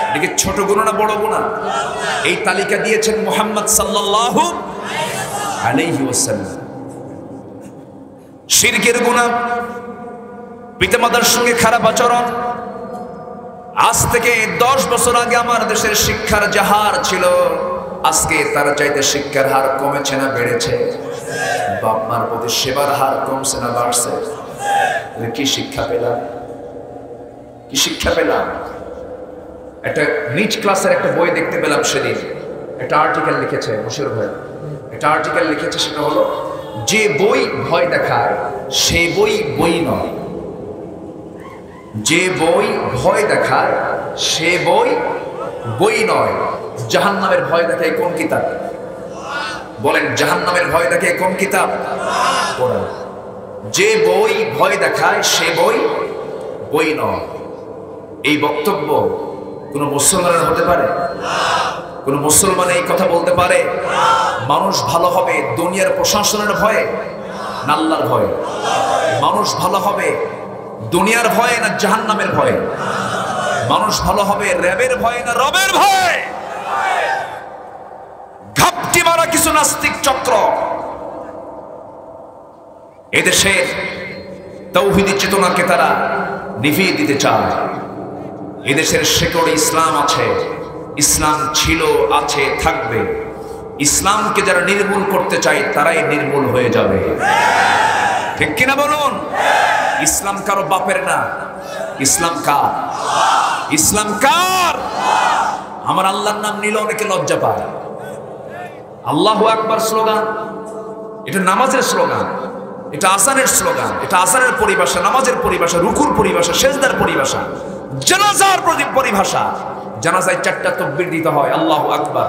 এটা কি ছোট গুনাহ না বড় গুনাহ? এই তালিকা দিয়েছেন মুহাম্মদ সাল্লাল্লাহু আলাইহি ওয়াসাল্লাম। শিরকের গুনাহ, পিতামাতার সঙ্গে খারাপ আচরণ। আজ থেকে 10 বছর আগে আমার দেশের শিক্ষার যে হার ছিল, আজকে তার চাইতে শিক্ষার হার কমেছে না বেড়েছে? বাপ মার প্রতি সেবার হার কমছে না বাড়ছে? কি শিক্ষা পেলাম? কি শিক্ষা পেলাম? একটা নিচ ক্লাসের একটা বই দেখতে পেলাম সেদিন, একটা আর্টিকেল লিখেছে বশির ভাই, একটা আর্টিকেল লিখেছে, সেটা হলো, যে বই ভয় দেখায় সে বই বই নয়। যে বই ভয় দেখায় সে বই বই নয়। জাহান্নামের ভয় দেখায় কোন কিতাব? বলেন, জাহান্নামের ভয় দেখায় কোন কিতাব? কোরআন। যে বই ভয় দেখায় সে বই বই নয়। এই বক্তব্য কোন মুসলমানের হতে পারে? কোন মুসলমান এই কথা বলতে পারে? মানুষ ভালো হবে দুনিয়ার প্রশাসনের ভয়ে না আল্লাহর ভয়ে? মানুষ ভালো হবে দুনিয়ার ভয়ে না জাহান্নামের ভয়ে? মানুষ ভালো হবে রবের ভয়ে না রবের ভয়ে? ঘাপটি মারা কিছু নাস্তিক চক্র এদেশের তাওহীদি চেতনাকে তারা নিভিয়ে দিতে চায়। এদেশের শেকড়ে ইসলাম আছে, ইসলাম ছিল, আছে, থাকবে। ইসলামকে যারা নির্মূল করতে চায় তারাই নির্মূল হয়ে যাবে। ঠিক কিনা বলুন? ইসলাম কারো বাপের না, ইসলাম কার? ইসলাম কার? আমার আল্লাহর নাম নিলে অনেকে লজ্জা পায়। আল্লাহু আকবার স্লোগান, এটা নামাজের স্লোগান, এটা আযানের স্লোগান, এটা আযানের পরিভাষা, নামাজের পরিভাষা, রুকুর পরিভাষা, সিজদার পরিভাষা, জানাজার পরিভাষা। জানাজায় 4টা তাকবীর দিতে হয়, আল্লাহু আকবার।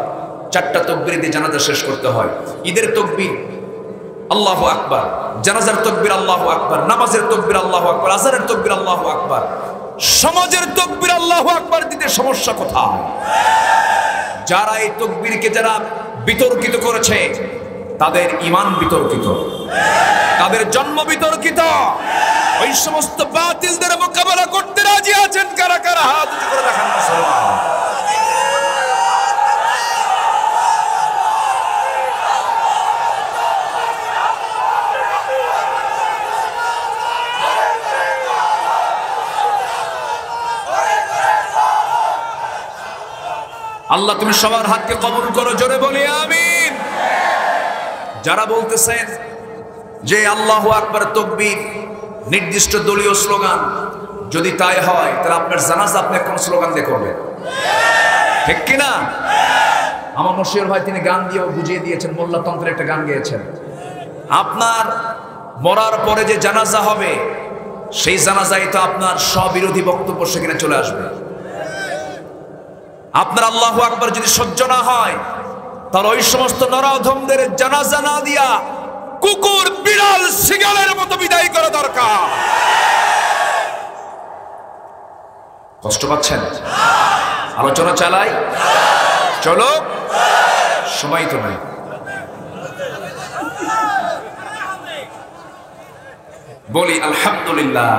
4টা তাকবীর দিয়ে জানাজা শেষ করতে হয়। ঈদের তাকবীর আল্লাহু আকবার, জানাজার তাকবীর আল্লাহু আকবার, নামাজের তাকবীর আল্লাহু আকবার, আযানের তাকবীর আল্লাহু আকবার। সমাজের তাকবীর আল্লাহু আকবার দিতে সমস্যা কোথায়? যারা এই তাকবীরকে যারা বিতর্কিত করেছে তাদের ঈমান বিতর্কিত, তাদের জন্ম বিতর্কিত। ওই সমস্ত বাতিলদের মোকাবেলা করতে রাজি আছেন কারা কারা? হাত উঁচু করে দেখান মুসলমান। আল্লাহ তুমি সবার হাতকে কবুল করো, জোরে বলি আমিন। যারা বলতেছেন যে আল্লাহু আকবার তাকবীর নির্দিষ্ট দলীয় স্লোগান, যদি তাই হয় তাহলে আপনার জানাজা আপনি কোন স্লোগান দিয়ে করবেন? ঠিক কিনা? আমার মশিউর ভাই তিনি গান দিয়েও বুঝিয়ে দিয়েছেন, মোল্লাতন্ত্রের একটা গান গেয়েছেন। আপনার মরার পরে যে জানাজা হবে সেই জানাজায় তো আপনার স্ববিরোধী বক্তব্য সেখানে চলে আসবে। আপনার আল্লাহু আকবার যদি সহ্য না হয় তাহলে ওই সমস্ত নরাধমদের জানাজা না দিয়া কুকুর বিড়াল শিগালের মতো বিদায় করা দরকার। কষ্ট পাচ্ছেন? আলোচনা চালাই, চলো, সময় তো নাই। বলি আলহামদুলিল্লাহ।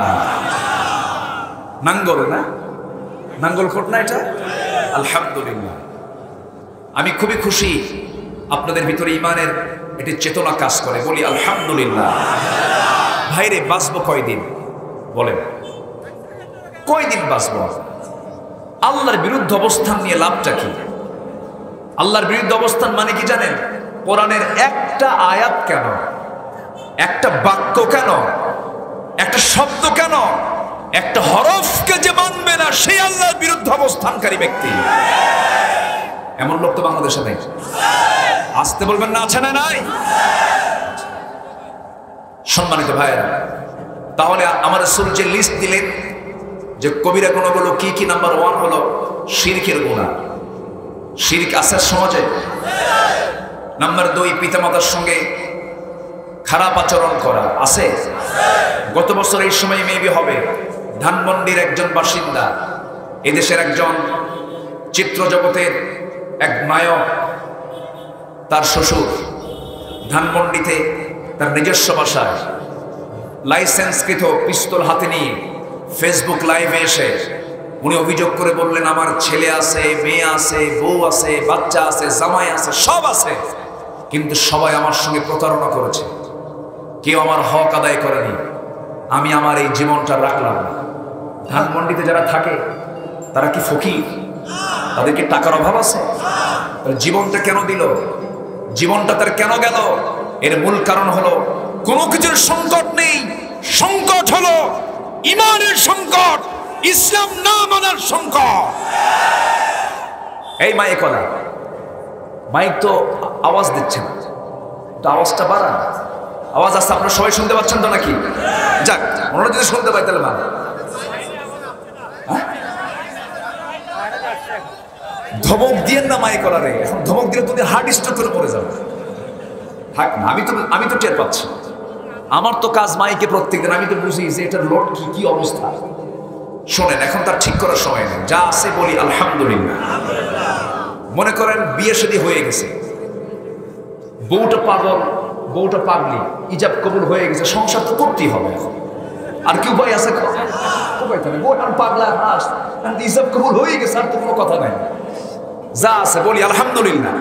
নাঙ্গল না, নাঙ্গল কোট না এটা? আলহামদুলিল্লাহ। আমি খুবই খুশি আপনাদের ভিতরে ইমানের একটি চেতনা কাজ করে, বলি আলহামদুলিল্লাহ। ভাইরে, বাঁচবো কয়দিন বলেন? কয়দিন বাঁচবো? আল্লাহর বিরুদ্ধে অবস্থান নিয়ে লাভটা কি? আল্লাহর বিরুদ্ধে অবস্থান মানে কি জানেন? কোরআনের একটা আয়াত কেন, একটা বাক্য কেন, একটা শব্দ কেন, একটা হরফকে যে মানবে না সেই আল্লাহর বিরুদ্ধে অবস্থানকারী ব্যক্তি। এমন লোক তো বাংলাদেশে নেই। আসতে বলবেন না, আছে না নাই? সম্মানিত ভাইয়েরা, তাহলে আমার রাসূল যে লিস্ট দিলেন যে কবিরা গুণাগুলো কি কি, নাম্বার 1 হলো শিরকের গুনাহ। শিরক আছে সমাজে। নাম্বার 2, পিতামাতার সঙ্গে খারাপ আচরণ করা আছে। গত বছর এই সময় মেবি হবে ধানমন্ডির একজন বাসিন্দা, এদেশের একজন চিত্র জগতের এক নায়ক, তার শ্বশুর ধানমন্ডিতে তার নিজস্ব বাসায় লাইসেন্সকৃত পিস্তল হাতে নিয়ে ফেসবুক লাইভে এসে উনি অভিযোগ করে বললেন, আমার ছেলে আছে, মেয়ে আছে, বউ আছে, বাচ্চা আছে, জামাই আছে, সব আছে, কিন্তু সবাই আমার সঙ্গে প্রতারণা করেছে, কেউ আমার হক আদায় করেনি, আমি আমার এই জীবনটা রাখলাম না। ধানমন্ডিতে যারা থাকে তারা কি ফকির? তাদের কি টাকার অভাব আছে? জীবনটা কেন দিল? জীবনটা তার কেন গেল? এর মূল কারণ হলো কোনো কিছুর সংকট নেই, সংকট হলো ইমানের সংকট, ইসলাম না মানার সংকট। এই মাইক কলা, মাইক তো আওয়াজ দিচ্ছে না, তো আওয়াজটা বাড়ান। আওয়াজ আসছে, আপনারা সবাই শুনতে পাচ্ছেন তো নাকি? যাক, ওনারা যদি শুনতে পাই তাহলে ভালো। ধমক দিয়েন না মাইক কলারে, এখন ধমক দিলে তুমি হার্ট স্ট্রোক করে পড়ে যাবে। আমি তো টের পাচ্ছি, আমার তো কাজ মাইকে প্রত্যেকদিন, আমি তো বুঝি যে এটার লোড কি অবস্থা। শোনেন, এখন তার ঠিক করার সময় নেই, যা আছে বলি আলহামদুলিল্লাহ। মনে করেন বিয়ে শাদী হয়ে গেছে, বউটা পাগল, বউটা পাগলি, ইজাব কবুল হয়ে গেছে, সংসার তো করতেই হবে এখন, আর কি উপায় আছে? বউটা পাগলা, ইজাব কবুল হয়ে গেছে, আর তো কোনো কথা নাই, যা আছে বলি আলহামদুলিল্লাহ।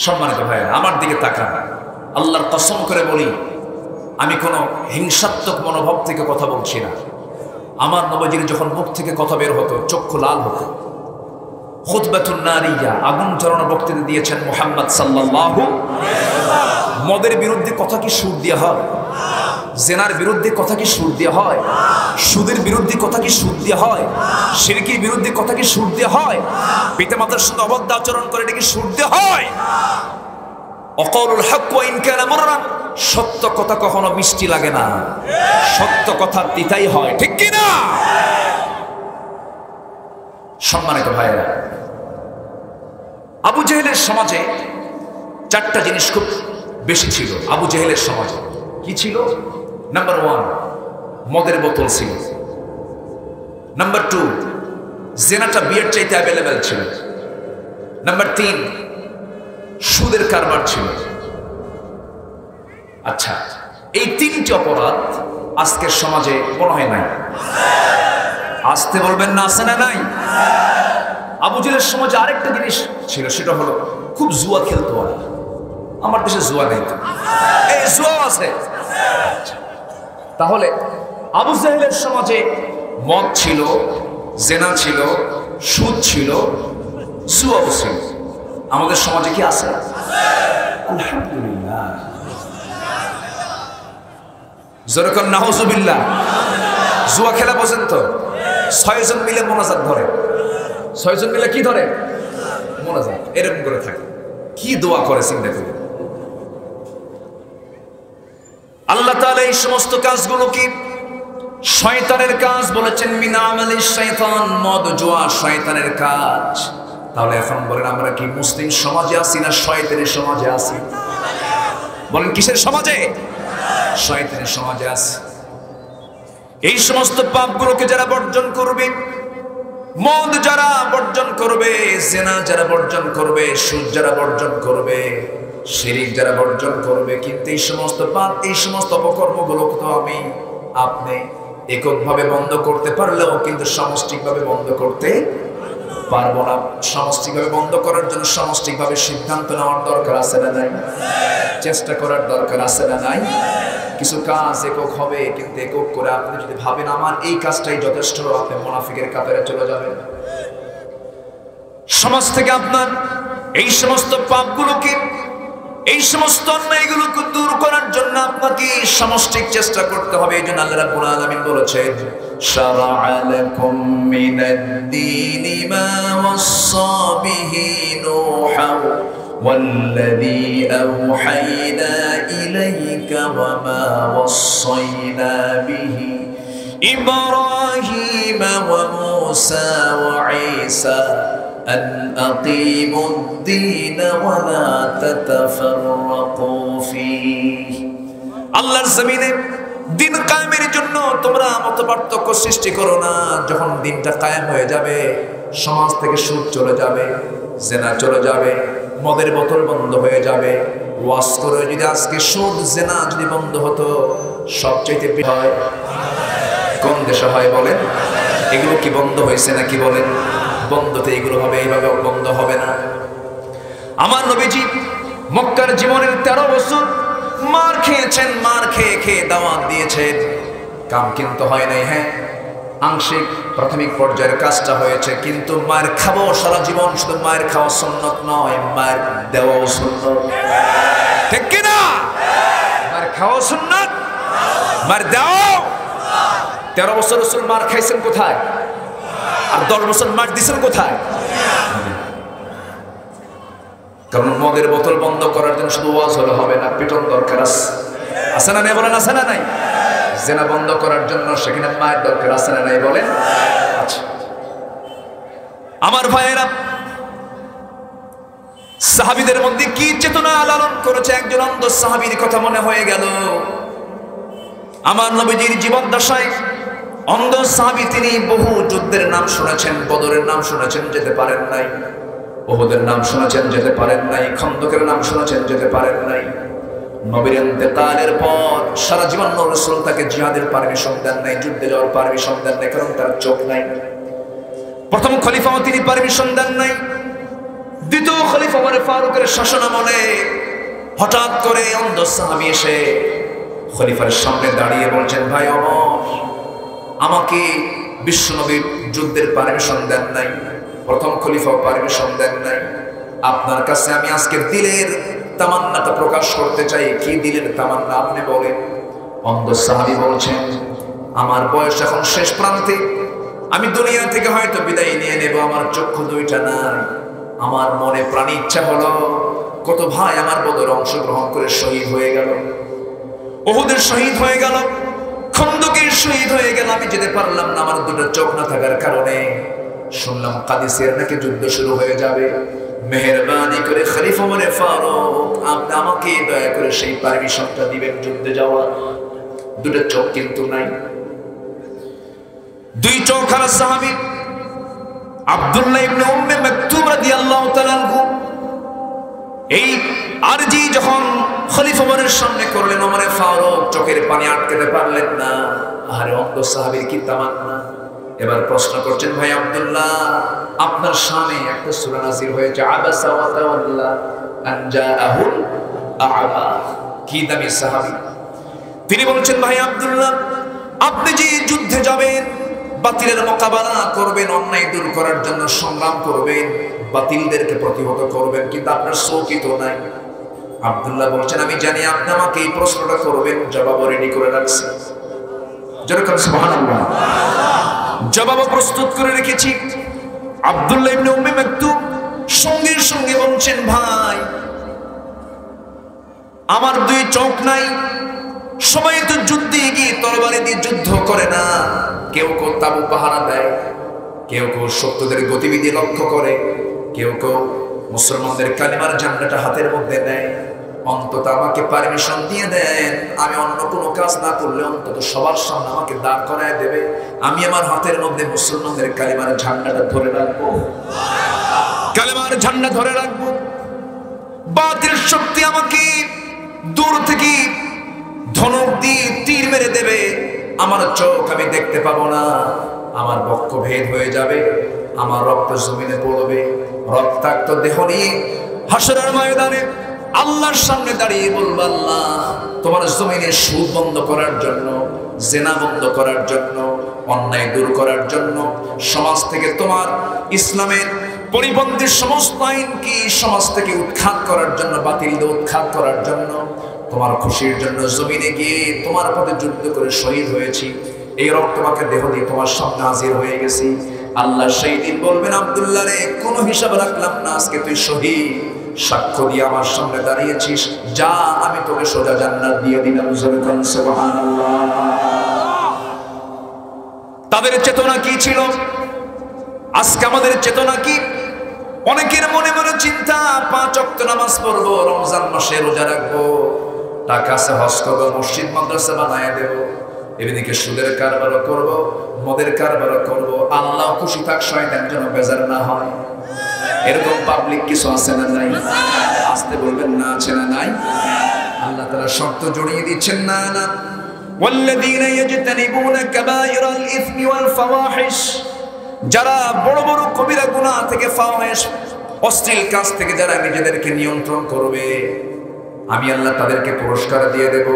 সম্মানিত ভাইয়েরা, আমার দিকে তাকান, আল্লাহর কসম করে বলি, আমি কোনো হিংসাত্মক মনোভাব থেকে কথা বলছি না। আমার নবীজির যখন মুখ থেকে কথা বের হতো চক্ষু লাল হতো। খুতবাতুন নারিয়া, আগুন জ্বালানো বক্তৃতা দিয়েছেন মুহাম্মদ সাল্লাল্লাহু। মদের বিরুদ্ধে কথা কি সুর দেওয়া হয়? জেনার বিরুদ্ধে কথা কি সুর দেওয়া হয়? সুদের বিরুদ্ধে কথা কি সুর দেওয়া হয়? শিরকির বিরুদ্ধে কথা কি সুর দেওয়া হয়? পিতামাতার সঙ্গে অবাধ্য আচরণ করে এটা কি সুর দেওয়া হয়? অকাউলুল হক ওয়া ইন কানা মুররান, সত্য কথা কখনো মিষ্টি লাগে না, সত্য কথা তিতাই হয়, ঠিক কি না? সম্মানিত ভাইয়েরা, আবু জেহেলের সমাজে 4টা জিনিস খুব বেশি ছিল। আবু জেহেলের সমাজে কি ছিল? নাম্বার 1, মদের বোতল ছিল। নাম্বার 2, জেনাটা বিয়ের চাইতে অ্যাভেলেবেল ছিল। নাম্বার 3, সুদের কারবার ছিল। আচ্ছা, এই 3টি অপরাধ আজকের সমাজে মনে হয় নাই। আসতে বলবেন না, আছে না নাই? আবু জেহেলের সমাজে আরেকটা জিনিস ছিল, সেটা হলো খুব জুয়া খেলতো। আমার দেশে জুয়া নেই, এই জুয়া আছে। তাহলে আবু জেহেলের সমাজে মদ ছিল, জেনা ছিল, সুদ ছিল, জুয়াও ছিল। আমাদের সমাজে কি আছে? আলহামদুলিল্লাহ। যেরকম নাউজুবিল্লাহ, জুয়া খেলা বোঝেন তো? 6 জন মিলে মোনাজাত ধরে, 6 জন মিলে কি ধরে? মোনাজাত, এরকম করে থাকে। কি দোয়া করে চিন্তা করি। আল্লাহ তাআলা এই সমস্ত কাজগুলো কি শয়তানের কাজ বলেছেন, মিন আমালিশ শয়তান, মদ জুয়া শয়তানের কাজ। তাহলে এখন বলেন, আমরা কি মুসলিম সমাজে আছি না শয়তানের সমাজে আছি? বলেন কিসের সমাজে? শয়তানের সমাজে আছি। এই সমস্ত পাপগুলোকে যারা বর্জন করবে, মদ যারা বর্জন করবে, জেনা যারা বর্জন করবে, সুদ যারা বর্জন করবে, শিরক যারা বর্জন করবে, কিন্তু এই সমস্ত পাপ, এই সমস্ত অপকর্মগুলো তো আমি আপনি এককভাবে বন্ধ করতে পারলেও কিন্তু সামষ্টিকভাবে বন্ধ করতে পারবো না। সামষ্টিকভাবে বন্ধ করার জন্য সামষ্টিকভাবে সিদ্ধান্ত নেওয়ার দরকার আছে না নাই? চেষ্টা করার দরকার আছে না নাই? কিছু কাজ একক হবে, কিন্তু একক করে আপনি যদি ভাবেন আমার এই কাজটাই যথেষ্ট, আপনি মুনাফিকের কাতারে চলে যাবেন। সমাজ থেকে আপনার এই সমস্ত পাপগুলোকে, এই সমস্ত অন্যায়গুলোকে দূর করার জন্য আপনাকে সামষ্টিক চেষ্টা করতে হবে। এই জন্য আল্লাহ রাব্বুল আলামিন বলেছেন, শারা'a লাকুম মিনাদ-দীনি মা ওয়াসসা বিহি নূহা ওয়াল্লাযী আওহাইনা ইলাইকা ওয়া মা ওয়াসাইনা বিহি ইব্রাহিমা ওয়া মূসা ওয়া ঈসা أن أقيموا الدين ولا تتفرقوا فيه। আল্লাহর জমিনে দিন কায়েমের জন্য তোমরা মতপার্থক্য সৃষ্টি করো না। যখন দিনটা কায়েম হয়ে যাবে, সমাজ থেকে সুদ চলে যাবে, জেনা চলে যাবে, মদের বোতল বন্ধ হয়ে যাবে। ওয়াজ করে যদি আজকে সুদ জেনা যদি বন্ধ হতো, সবচেয়ে হয় কোন দেশে হয় বলেন? এগুলো কি বন্ধ হয়েছে নাকি বলেন? বন্ধতে এগুলো হবে, এইভাবে বন্ধ হবে না। আমার নবীজি মক্কার জীবনের 13 বছর মার খেয়েছেন, মার খেয়ে খেয়ে দাওয়াত দিয়েছেন, কাম কিন্তু হয় নাই। হ্যাঁ, আংশিক প্রাথমিক পর্যায়ের কাজটা হয়েছে, কিন্তু মার খাবো সারা জীবন। শুধু মায়ের খাওয়া সুন্নত নয়, মায়ের দেওয়াও সুন্নত, ঠিক কিনা? মার খাওয়া সুন্নত, মার দেওয়াও। 13 বছর রাসূল মার খাইছেন কোথায়? আর 10 বছর মার দিছেন কোথায়? কারণ মদের বোতল বন্ধ করার জন্য শুধু ওয়াজ হলে হবে না, পিটন দরকার আছে না নাই বলেন? আছে না নাই? জেনা বন্ধ করার জন্য সেখানে মায়ের দরকার আছে না নাই বলেন? আচ্ছা আমার ভাইয়েরা, সাহাবীদের মধ্যে কি চেতনা লালন করেছে। একজন অন্ধ সাহাবীর কথা মনে হয়ে গেল। আমার নবীজির জীবন দশায় অন্ধ সাহাবী, তিনি বহু যুদ্ধের নাম শুনেছেন, বদরের নাম শুনেছেন, যেতে পারেন নাই। উহুদের নাম শুনেছেন, যেতে পারেন নাই। খন্দকের নাম শুনেছেন, যেতে পারেন নাই। নবীর ইন্তেকালের পর সারা জীবন রাসূল তাকে জিহাদের পারমিশন দেন নাই, যুদ্ধে যাওয়ার পারমিশন দেন নাই, কারণ তার চোখ নাই। প্রথম খলিফাও তিনি পারমিশন দেন নাই। দ্বিতীয় খলিফা ওমর ফারুকের শাসনামলে হঠাৎ করে অন্ধ সাহাবী এসে খলিফার সামনে দাঁড়িয়ে বলছেন, ভাই ওমর, আমাকে বিশ্বনবীর যুদ্ধের পারমিশন দেন নাই, প্রথম খলিফাও পারমিশন দেন নাই। আপনার কাছে আমি আজকে দিলের তামান্নাটা প্রকাশ করতে চাই। কি দিলের তামান্না আপনি বলেন? অন্ধ সাহাবী বলছেন, আমার বয়স এখন শেষ প্রান্তে, আমি দুনিয়া থেকে হয়তো বিদায় নিয়ে নেব, আমার চক্ষু দুইটা নাই। আমার মনে প্রাণী ইচ্ছা হলো, কত ভাই আমার বদরে অংশগ্রহণ করে শহীদ হয়ে গেল, উহুদের শহীদ হয়ে গেল, খন্দকের শহীদ হয়ে গেল, আমি যেতে পারলাম না আমার দুটো চোখ না থাকার কারণে। শুনলাম কাদিসিয়ার নাকি যুদ্ধ শুরু হয়ে যাবে। মেহেরবানি করে খলিফা ওমর ফারুক, আপনি আমাকে দয়া করে সেই পারমিশনটা দিবেন যুদ্ধে যাওয়ার। দুটো চোখ কিন্তু নাই। দুই চোখ হারা সাহাবী আব্দুল্লাহ ইবনে উম্মে মাকতুম রাদিয়াল্লাহু তাআলা আনহু এই আরজি যখন খলিফা ওমরের সামনে করলেন, ওমর ফারুক চোখের পানি আটকাতে পারলেন না। আরে অন্ধ সাহাবীর কি তামান্না। এবার প্রশ্ন করছেন, ভাই আব্দুল্লাহ, আপনার সামনে একটা সূরা নাযিল হয়েছে, আবাসা ওয়া তাওয়াল্লা আন জাআহুল আ'মা। কি দামি সাহাবী। তিনি বলছেন, ভাই আব্দুল্লাহ, আপনি যে যুদ্ধে যাবেন, বাতিলের মোকাবেলা করবেন, অন্যায় দূর করার জন্য সংগ্রাম করবেন, বাতিলদেরকে প্রতিহত করবেন, কিন্তু আপনার চোখই তো নাই। আব্দুল্লাহ বলছেন, আমি জানি আপনি আমাকে এই প্রশ্নটা করবেন, জবাব রেডি করে রাখছি। যেরকম সুবহানাল্লাহ, জবাব প্রস্তুত করে রেখেছি। আব্দুল্লাহ ইবনে উম্মে মাকতুম সঙ্গে সঙ্গে বলছেন, ভাই আমার দুই চোখ নাই। সবাই তো যুদ্ধে গিয়ে তরবারি দিয়ে যুদ্ধ করে না, কেউ কেউ তাবু পাহারা দেয়, কেউ কেউ শত্রুদের গতিবিধি লক্ষ্য করে, কেউ কেউ মুসলমানদের কালিমার ঝান্ডাটা হাতের মধ্যে নেয়। অন্তত আমাকে পারমিশন দিয়ে দেন, আমি অন্য কোনো কাজ না করলে অন্তত সবার সামনে আমাকে দাঁড় করায় দেবে, আমি আমার হাতের মধ্যে মুসলমানদের কালিমার ঝান্ডাটা ধরে রাখবো, কালিমার ঝান্ডা ধরে রাখবো। বাতিল শক্তি আমাকে দূর থেকে ধনুক দিয়ে তীর মেরে দেবে, আমার চোখ আমি দেখতে পাবো না, আমার বক্ষ ভেদ হয়ে যাবে, আমার রক্ত জমিনে পড়বে। রক্তাক্ত দেহ নিয়ে হাসরের ময়দানে আল্লাহর সামনে দাঁড়িয়ে বলবো, আল্লাহ তোমার জমিনে সুদ বন্ধ করার জন্য, জেনা বন্ধ করার জন্য, অন্যায় দূর করার জন্য, সমাজ থেকে তোমার ইসলামের পরিপন্থী সমস্ত আইনকে সমাজ থেকে উৎখাত করার জন্য, বাতিল উৎখাত করার জন্য, তোমার খুশির জন্য জমিনে গিয়ে তোমার পথে যুদ্ধ করে শহীদ হয়েছি। এই রক্তমাখা দেহ দিয়ে তোমার সামনে হাজির হয়ে গেছি। আল্লাহ সেই দিন বলবেন, আব্দুল্লাহ রে, কোনো হিসাব রাখলাম না, আজকে তুই শহীদ, সাক্ষ্য দিয়ে আমার সামনে দাঁড়িয়েছিস, যা আমি তোকে সোজা জান্নাত দিয়ে দিলাম। সুবহানাল্লাহ। তাদের চেতনা কি ছিল? আজকে আমাদের চেতনা কি? অনেকের মনে মনে চিন্তা, 5 ওয়াক্ত নামাজ পড়বো, রমজান মাসে রোজা রাখবো, টাকা আছে হজ করবো, মসজিদ মাদ্রাসা বানায় দেবো, এদিকে সুদের কারবারও করবো, মদের কারবারও করবো, আল্লাহ খুশি থাক, শয়তান যেন বেজার না হয়। এরকম পাবলিক কিছু আছে না নাই? আসতে বলবেন না, আছে না নাই? আল্লাহ তাআলা শর্ত জড়িয়ে দিচ্ছেন, না না, ওয়াল্লাযীনা ইয়াজতানিবুনা কাবায়িরাল ইসমি ওয়াল ফাওয়াহিশ, যারা বড় বড় কবিরা গুনাহ থেকে, ফাওয়াহিশ অশ্লীল কাজ থেকে যারা নিজেদেরকে নিয়ন্ত্রণ করবে, আমি আল্লাহ তাদেরকে পুরস্কার দিয়ে দেব।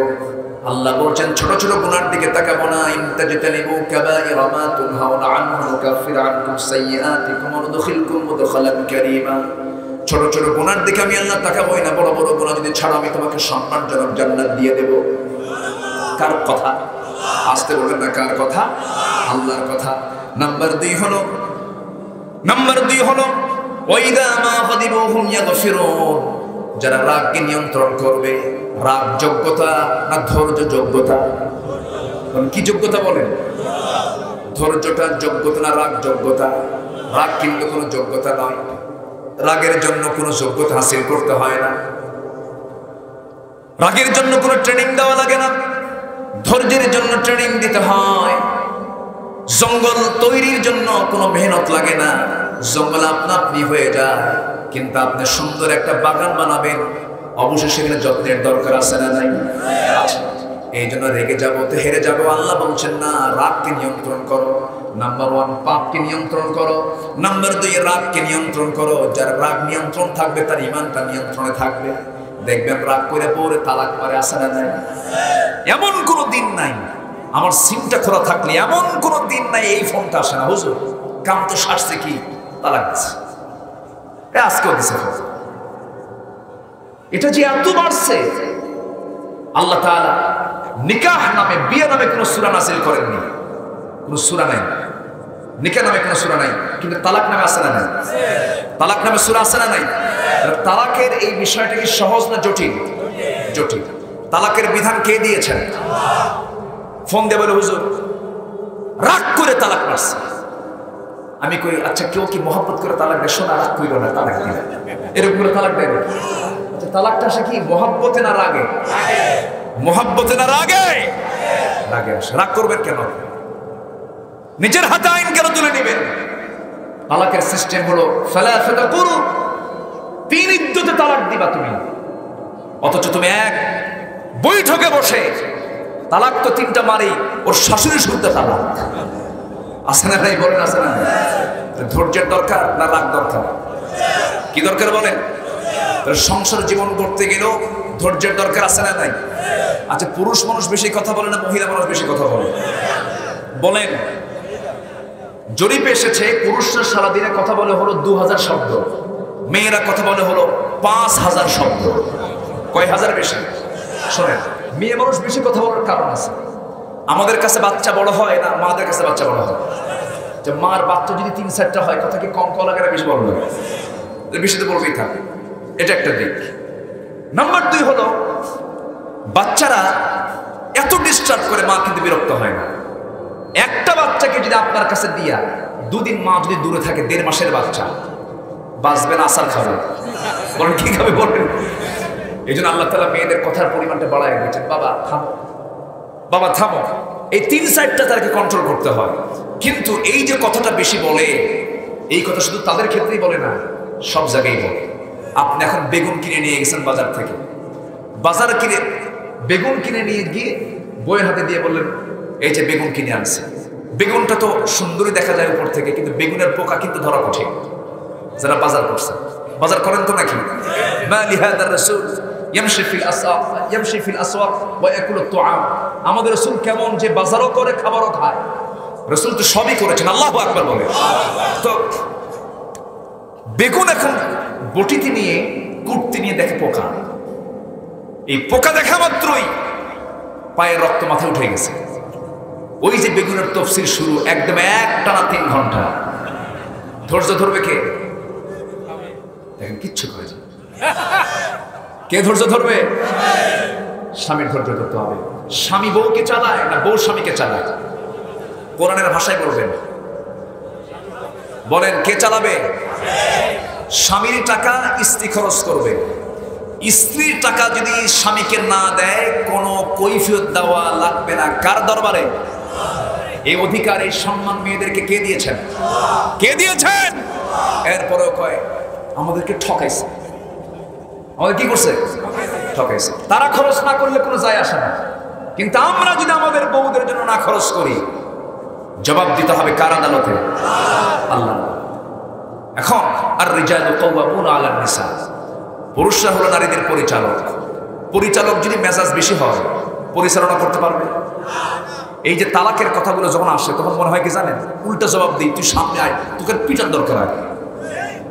আল্লাহ বলছেন, ছোট ছোট গুনার দিকে তাকাবো না। ইনতাজতানিবু কাবায়িরা মা তুনহাউনা আনহু নুকাফির আনকুম সাইয়্যাতিকুম ওয়া নুদখিলকুম মুদখালান কারীমা। ছোট ছোট গুনার দিকে আমি আল্লাহ তাকাবোই না, বড় বড় গুনাহ যদি ছাড়ো আমি তোমাকে সম্মানজনক জান্নাত দিয়ে দেব। কার কথা? আসতে বলবেন না, কার কথা? আল্লাহর কথা। নাম্বার 2 হলো ওয়াইদা মা গাদিবুহুম ইয়াগফিরুন, যারা রাগকে নিয়ন্ত্রণ করবে। রাগ যোগ্যতা না ধৈর্য যোগ্যতা? কি যোগ্যতা বলেন? ধৈর্যটা যোগ্যতা না রাগ যোগ্যতা? রাগ কিন্তু কোনো যোগ্যতা নয়, রাগের জন্য কোনো যোগ্যতা হাসিল করতে হয় না, রাগের জন্য কোনো ট্রেনিং দেওয়া লাগে না, ধৈর্যের জন্য ট্রেনিং দিতে হয়। জঙ্গল তৈরির জন্য কোনো মেহনত লাগে না, জঙ্গল আপনা আপনি হয়ে যায়। কিন্তু আপনি সুন্দর একটা বাগান বানাবেন, অবশ্যই সেখানে যত্নের দরকার আছে না নাই? এই জন্য রেগে যাবো তো হেরে যাবো, আল্লাহ বলছেন না, রাগকে নিয়ন্ত্রণ করো। নাম্বার 1 পাপকে নিয়ন্ত্রণ করো, নাম্বার 2 রাগকে নিয়ন্ত্রণ করো। যার রাগ নিয়ন্ত্রণ থাকবে তার ঈমানটা নিয়ন্ত্রণে থাকবে। দেখবেন রাগ করে পরে তালাক পারে, আসে না নাই? এমন কোনো দিন নাই আমার সিমটা খোলা থাকলে, এমন কোনো দিন নাই এই ফোনটা আসে না, হুজুর কাম তো সারছে কি, তালাক দিচ্ছে, আজকেও দিছে। এটা যে এত বাড়ছে, আল্লাহ তাআলা নিকাহ নামে, বিয়ে নামে কোনো সূরা নাযিল করেননি, কোনো সূরা নাই। নিকাহ নামে কোনো সূরা নাই, কিন্তু তালাক নামে আছে না নাই? তালাক নামে সূরা আছে না নাই? তালাকের এই বিষয়টা কি সহজ না জটিল? জটিল। তালাকের বিধান কে দিয়েছেন? ফোন দিয়ে বলে, হুজুর রাগ করে তালাক মারছে। আমি কই, আচ্ছা কেউ কি মহব্বত করে তালাক দেয়? শোনা, রাগ কইল না, তালাক দিল, এরকম করে তালাক দেয়। তালাকটা আসে কি মহব্বতে না রাগে? মহব্বতে না রাগে? রাগে আসে। রাগ করবেন কেন? নিজের হাতে আইন কেন তুলে নেবেন? তালাকের সিস্টেম হলো ফালাফাতা কুরু, 3 ইদ্যতে তালাক দিবা তুমি, অথচ তুমি এক বৈঠকে বসে তালাক তো 3টা মারি, ওর শাশুড়ি শুনতে তালাক। আছে না নাই? বলেন আছে না? ধৈর্যের দরকার না রাগ দরকার? কি দরকার বলেন? সংসার জীবন করতে গেলেও ধৈর্যের দরকার আছে না নাই? আচ্ছা, পুরুষ মানুষ বেশি কথা বলে না মহিলা মানুষ বেশি কথা বলে? বলেন। জরিপে এসেছে পুরুষরা সারাদিনে কথা বলে হলো 2000 শব্দ, মেয়েরা কথা বলে হলো 5000 শব্দ। কয় হাজার বেশি? শোনেন, মেয়ে মানুষ বেশি কথা বলার কারণ আছে। আমাদের কাছে বাচ্চা বড় হয় না, মাদের কাছে বাচ্চা বড় হয়। যে মার বাচ্চা যদি 3-4টা হয়, কথা কি কম কলা লাগে, বেশি বড় লাগে? বেশি তো বলবেই থাকে, এটা একটা দিক। নাম্বার 2 হলো বাচ্চারা এত ডিস্টার্ব করে, মা কিন্তু বিরক্ত হয় না। একটা বাচ্চাকে যদি আপনার কাছে দিয়া 2 দিন মা যদি দূরে থাকে, 1.5 মাসের বাচ্চা বাঁচবেন, আসার খাবে, বলেন কি খাবে? বলেন। এই জন্য আল্লাহ তাআলা মেয়েদের কথার পরিমাণটা বাড়ায় দিয়েছেন। বাবা থামো, বাবা থামো, এই 3-4টা তাকে কন্ট্রোল করতে হয়। কিন্তু এই যে কথাটা বেশি বলে, এই কথা শুধু তাদের ক্ষেত্রেই বলে না, সব জায়গায় বলে। আপনি এখন বেগুন কিনে নিয়ে গেছেন বাজার থেকে, বাজার কিনে বেগুন কিনে নিয়ে গিয়ে বইয়ের হাতে দিয়ে বললেন, এই যে বেগুন কিনে আনছে। বেগুনটা তো সুন্দরই দেখা যায় উপর থেকে, কিন্তু বেগুনের পোকা কিন্তু ধরা কঠিন। যারা বাজার করছে, বাজার করেন তো নাকি? মা লিহাদার রাসূল ইয়ামশি ফিল আসওয়াক ওয়া ইয়াকুলু তুআম। আমাদের রাসূল কেমন যে বাজারও করে খাবারও খায়। রাসূল তো সবই করেছেন, আল্লাহু আকবার বলে। তো বেগুন এখন বটিতে নিয়ে কুটতে নিয়ে দেখে পোকা। এই পোকা দেখা মাত্রই পায়ের রক্ত মাথায় উঠে গেছে। ওই যে বেগুনের তাফসীর শুরু, একদম একটানা 3 ঘন্টা। ধৈর্য ধরবে কে? দেখেন কিচ্ছু করে না। কে ধৈর্য ধরবে? স্বামীর ধৈর্য ধরতে হবে। স্বামী বউকে চালায় না বউ স্বামীকে চালায়? কোরআনের ভাষায় বলবেন, বলেন কে চালাবে? স্বামীর টাকা স্ত্রী খরচ করবে। স্ত্রীর টাকা যদি স্বামীকে না দেয় কোনো কৈফিয়ত দেওয়া লাগবে না। কার দরবারে? এই অধিকার এই সম্মান মেয়েদেরকে কে দিয়েছেন? কে দিয়েছেন? এরপরেও কয় আমাদেরকে ঠকাইছে। আমাদের কি করছে? ঠকাইছে। তারা খরচ না করলে কোনো যায় আসে না, কিন্তু আমরা যদি আমাদের বউদের জন্য না খরচ করি, জবাব দিতে হবে কার আদালতে? আল্লাহ। এখন আর রিজালু কাওয়ামুনা আলান নিসা, পুরুষরা হলো নারীদের পরিচালক। পরিচালক যদি মেজাজ বেশি হয়, পরিচালনা করতে পারবে? এই যে তালাকের কথাগুলো যখন আসে তখন মনে হয় কি জানেন, উল্টা জবাব দিই, তুই সামনে আয়, তোকে পিটার দরকার হয়,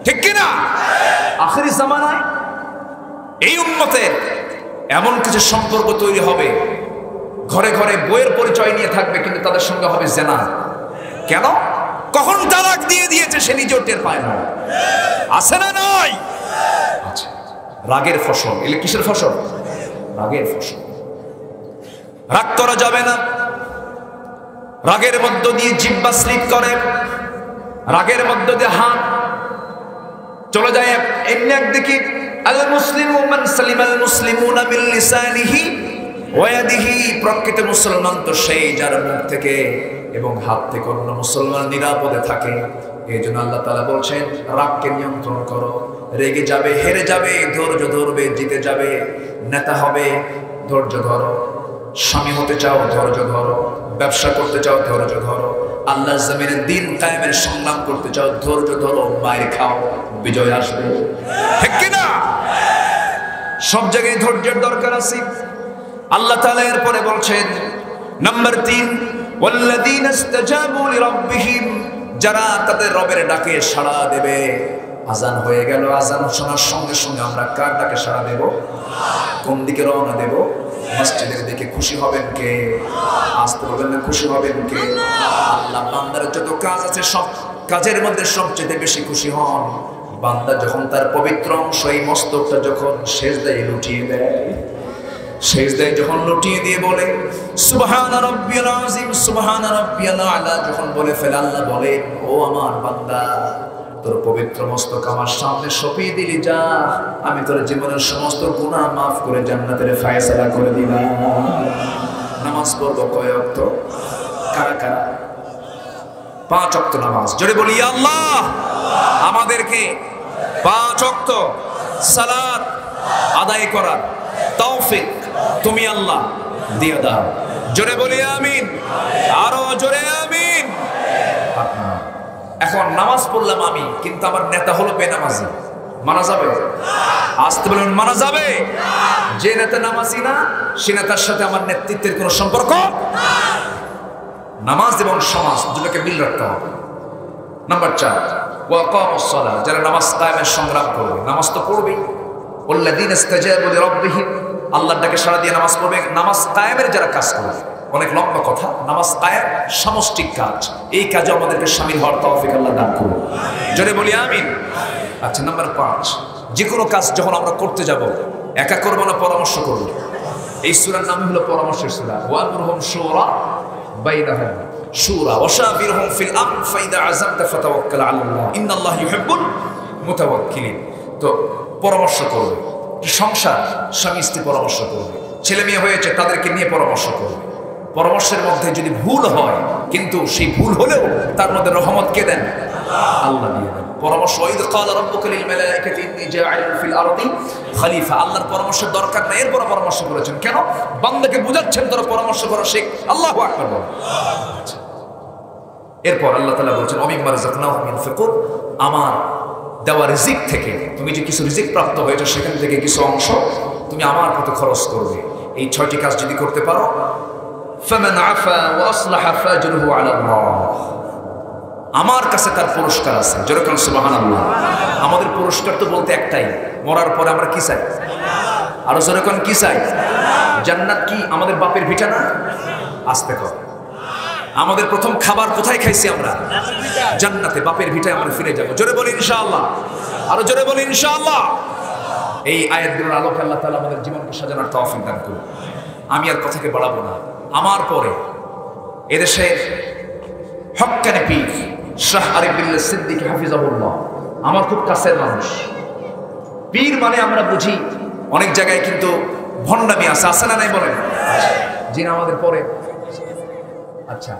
ঠিক কিনা? আখিরি জামানায় এই উম্মতের এমন কিছু সম্পর্ক তৈরি হবে, ঘরে ঘরে বইয়ের পরিচয় নিয়ে থাকবে, কিন্তু তাদের সঙ্গে হবে জেনা। কেন? কখন তালাক দিয়ে দিয়েছে সে নিজেও টের পায় না। আছে না নয়? আচ্ছা, রাগের ফসল। এলে কিসের ফসল? রাগের ফসল। রাগ করা যাবে না। রাগের মধ্য দিয়ে জিহ্বা স্লিপ করে, রাগের মধ্য দিয়ে হাত চলে যায় এমনি একদিকে। আল মুসলিমু মান সালিমাল মুসলিমুনা মিন লিসানিহি ওয়া ইয়াদিহি, প্রকৃত মুসলমান তো সেই যার মুখ থেকে এবং হাত থেকে অন্য মুসলমান নিরাপদে থাকে। এই জন্য আল্লাহ তাআলা বলছেন রাগকে নিয়ন্ত্রণ করো। রেগে যাবে, হেরে যাবে, ধৈর্য ধরবে, জিতে যাবে, নেতা হবে, ধৈর্য ধরো। স্বামী হতে চাও, ধৈর্য ধরো। ব্যবসা করতে চাও, ধৈর্য ধরো। আল্লাহর জমিনে দিন কায়েমের সংগ্রাম করতে চাও, ধৈর্য ধরো। মায়ের খাও, বিজয় আসবে, ঠিক কিনা? সব জায়গায় ধৈর্যের দরকার আছে। আল্লাহ তাআলা এরপরে বলছেন নাম্বার 3, ওয়াল্লাযীনা ইসতাজাবু লিরাব্বিহিম, যারা তাদের রবের ডাকে সাড়া দেবে। আজান হয়ে গেল, আজান শোনার সঙ্গে সঙ্গে আমরা কার ডাকে সাড়া দেব? কোন দিকে রওনা দেব? মসজিদের দিকে। খুশি হবেন কে? আসতে বলবেন না, খুশি হবেন কে? আল্লাহ বান্দার যত কাজ আছে সব কাজের মধ্যে সবচেয়ে বেশি খুশি হন বান্দা যখন তার পবিত্র অংশ এই মস্তকটা যখন সেজদায় লুটিয়ে দেয়। সেজদায় যখন লুটিয়ে দিয়ে বলে সুবহানা রাব্বিয়াল আযীম, সুবহানা রাব্বিয়াল আলা, যখন বলে ফেলে আল্লাহ বলেন ও আমার বান্দা, তোর পবিত্র মস্তক আমার সামনে সঁপিয়ে দিলি, যা আমি তোর জীবনের সমস্ত গুনাহ মাফ করে জান্নাতের ফয়সালা করে দিলাম। নামাজ পড়ব কয় ওয়াক্ত? কারা কারা? 5 ওয়াক্ত নামাজ। জোরে বলি ইয়া আল্লাহ, আমাদেরকে 5 ওয়াক্ত সালাত আদায় করার তৌফিক তুমি আল্লাহ দিয়ে দাও। জোরে বলি আমিন, আরো জোরে আমিন। এখন নামাজ পড়লাম আমি, কিন্তু আমার নেতা হলো বেনামাজি, মানা যাবে? আসতে বলেন মানা যাবে? যে নেতা নামাজি না, সে নেতার সাথে আমার নেতৃত্বের কোনো সম্পর্ক। নামাজ এবং সমাজ দুটোকে মিল রাখতে হবে। নাম্বার 4, ওয়াকামুস সালাহ, যারা নামাজ কায়েমের সংগ্রাম করবে। নামাজ তো পড়বেই। ওয়াল্লাযীনা ইসতাজাবু লিরাব্বিহিম, আল্লাহর ডাকে সাড়া দিয়ে নামাজ পড়বে। নামাজ কায়েমের যারা কাজ করবে, অনেক লম্বা কথা, নামাজ কায়েম সামষ্টিক কাজ, এই কাজে আমাদেরকে শামিল হওয়ার তৌফিক আল্লাহ দান করুন। জোরে বলি আমিন। আচ্ছা, নাম্বার 5, যে কোনো কাজ যখন আমরা করতে যাব একা করবো না, পরামর্শ করবো। এই সূরার নাম হলো পরামর্শের সূরা। ওয়ামরহুম শুরা বাইনাহুম শুরা ওয়াশাবিরহুম ফিল আমর ফাইদা আযামতা ফাতাওয়াক্কাল আলাল্লাহ ইন্নাল্লাহা ইউহিব্বুল মুতাওয়াক্কিলিন। তো পরামর্শ করবে। সংসার, স্বামী স্ত্রী পরামর্শ করবে। ছেলে মেয়ে হয়েছে তাদেরকে নিয়ে পরামর্শ করবে। পরামর্শের মধ্যে যদি ভুল হয়, কিন্তু সেই ভুল হলেও তার মধ্যে রহমত কে দেন? আল্লাহ দিয়ে দেন। পরামর্শ, ওয়াইদ ক্বালা রাব্বুকা লিল মালাইকাতি ইন্নী জাইলুন ফিল আরদি খলিফা, আল্লাহর পরামর্শের দরকার নেই, এরপর পরামর্শ করেছেন কেন? বান্দাকে বুঝাচ্ছেন তোরা পরামর্শ করা শেখ। আল্লাহু আকবার বল। এরপর আল্লাহ তাআলা বলছেন ওমিম্মা রাযাকনাহুম ইউনফিকুন, আমার দেওয়া রিজিক থেকে তুমি যে কিছু রিজিক প্রাপ্ত হয়েছে সেখান থেকে কিছু অংশ তুমি আমার পথে খরচ করবে। এই 6টি কাজ যদি করতে পারো, ফামান আফা ওয়া আসলাহা ফাজরুহু আলা আল্লাহ, আমার কাছে তার পুরস্কার আছে। যেরকম সুবহানাল্লাহ। আমাদের পুরস্কার তো বলতে একটাই, মরার পরে আমরা কি চাই? আরো যেরকম কি চাই? জান্নাত কি আমাদের বাপের ভিটা না? আস্তে কর। আমাদের প্রথম খাবার কোথায় খাইছি আমরা? জান্নাতে, বাপের ভিটায় আমরা ফিরে যাব। জোরে বলি ইনশাআল্লাহ, আরো জোরে বলি ইনশাআল্লাহ। এই আয়াতগুলোর আলোকে আল্লাহ তাআলা আমাদের জীবনকে সাজানোর তৌফিক দান করুন। আমি আর কথাকে বাড়াবো না। আমার পরে এদেশের হক্কানি পীর শাহ আরিফ বিল্লাহ সিদ্দিকী হাফিজাহুল্লাহ আমার খুব কাছের মানুষ। পীর মানে আমরা বুঝি অনেক জায়গায় কিন্তু ভণ্ডামি আছে, আছে না নাই বলেন? যিনি আমাদের পরে, আচ্ছা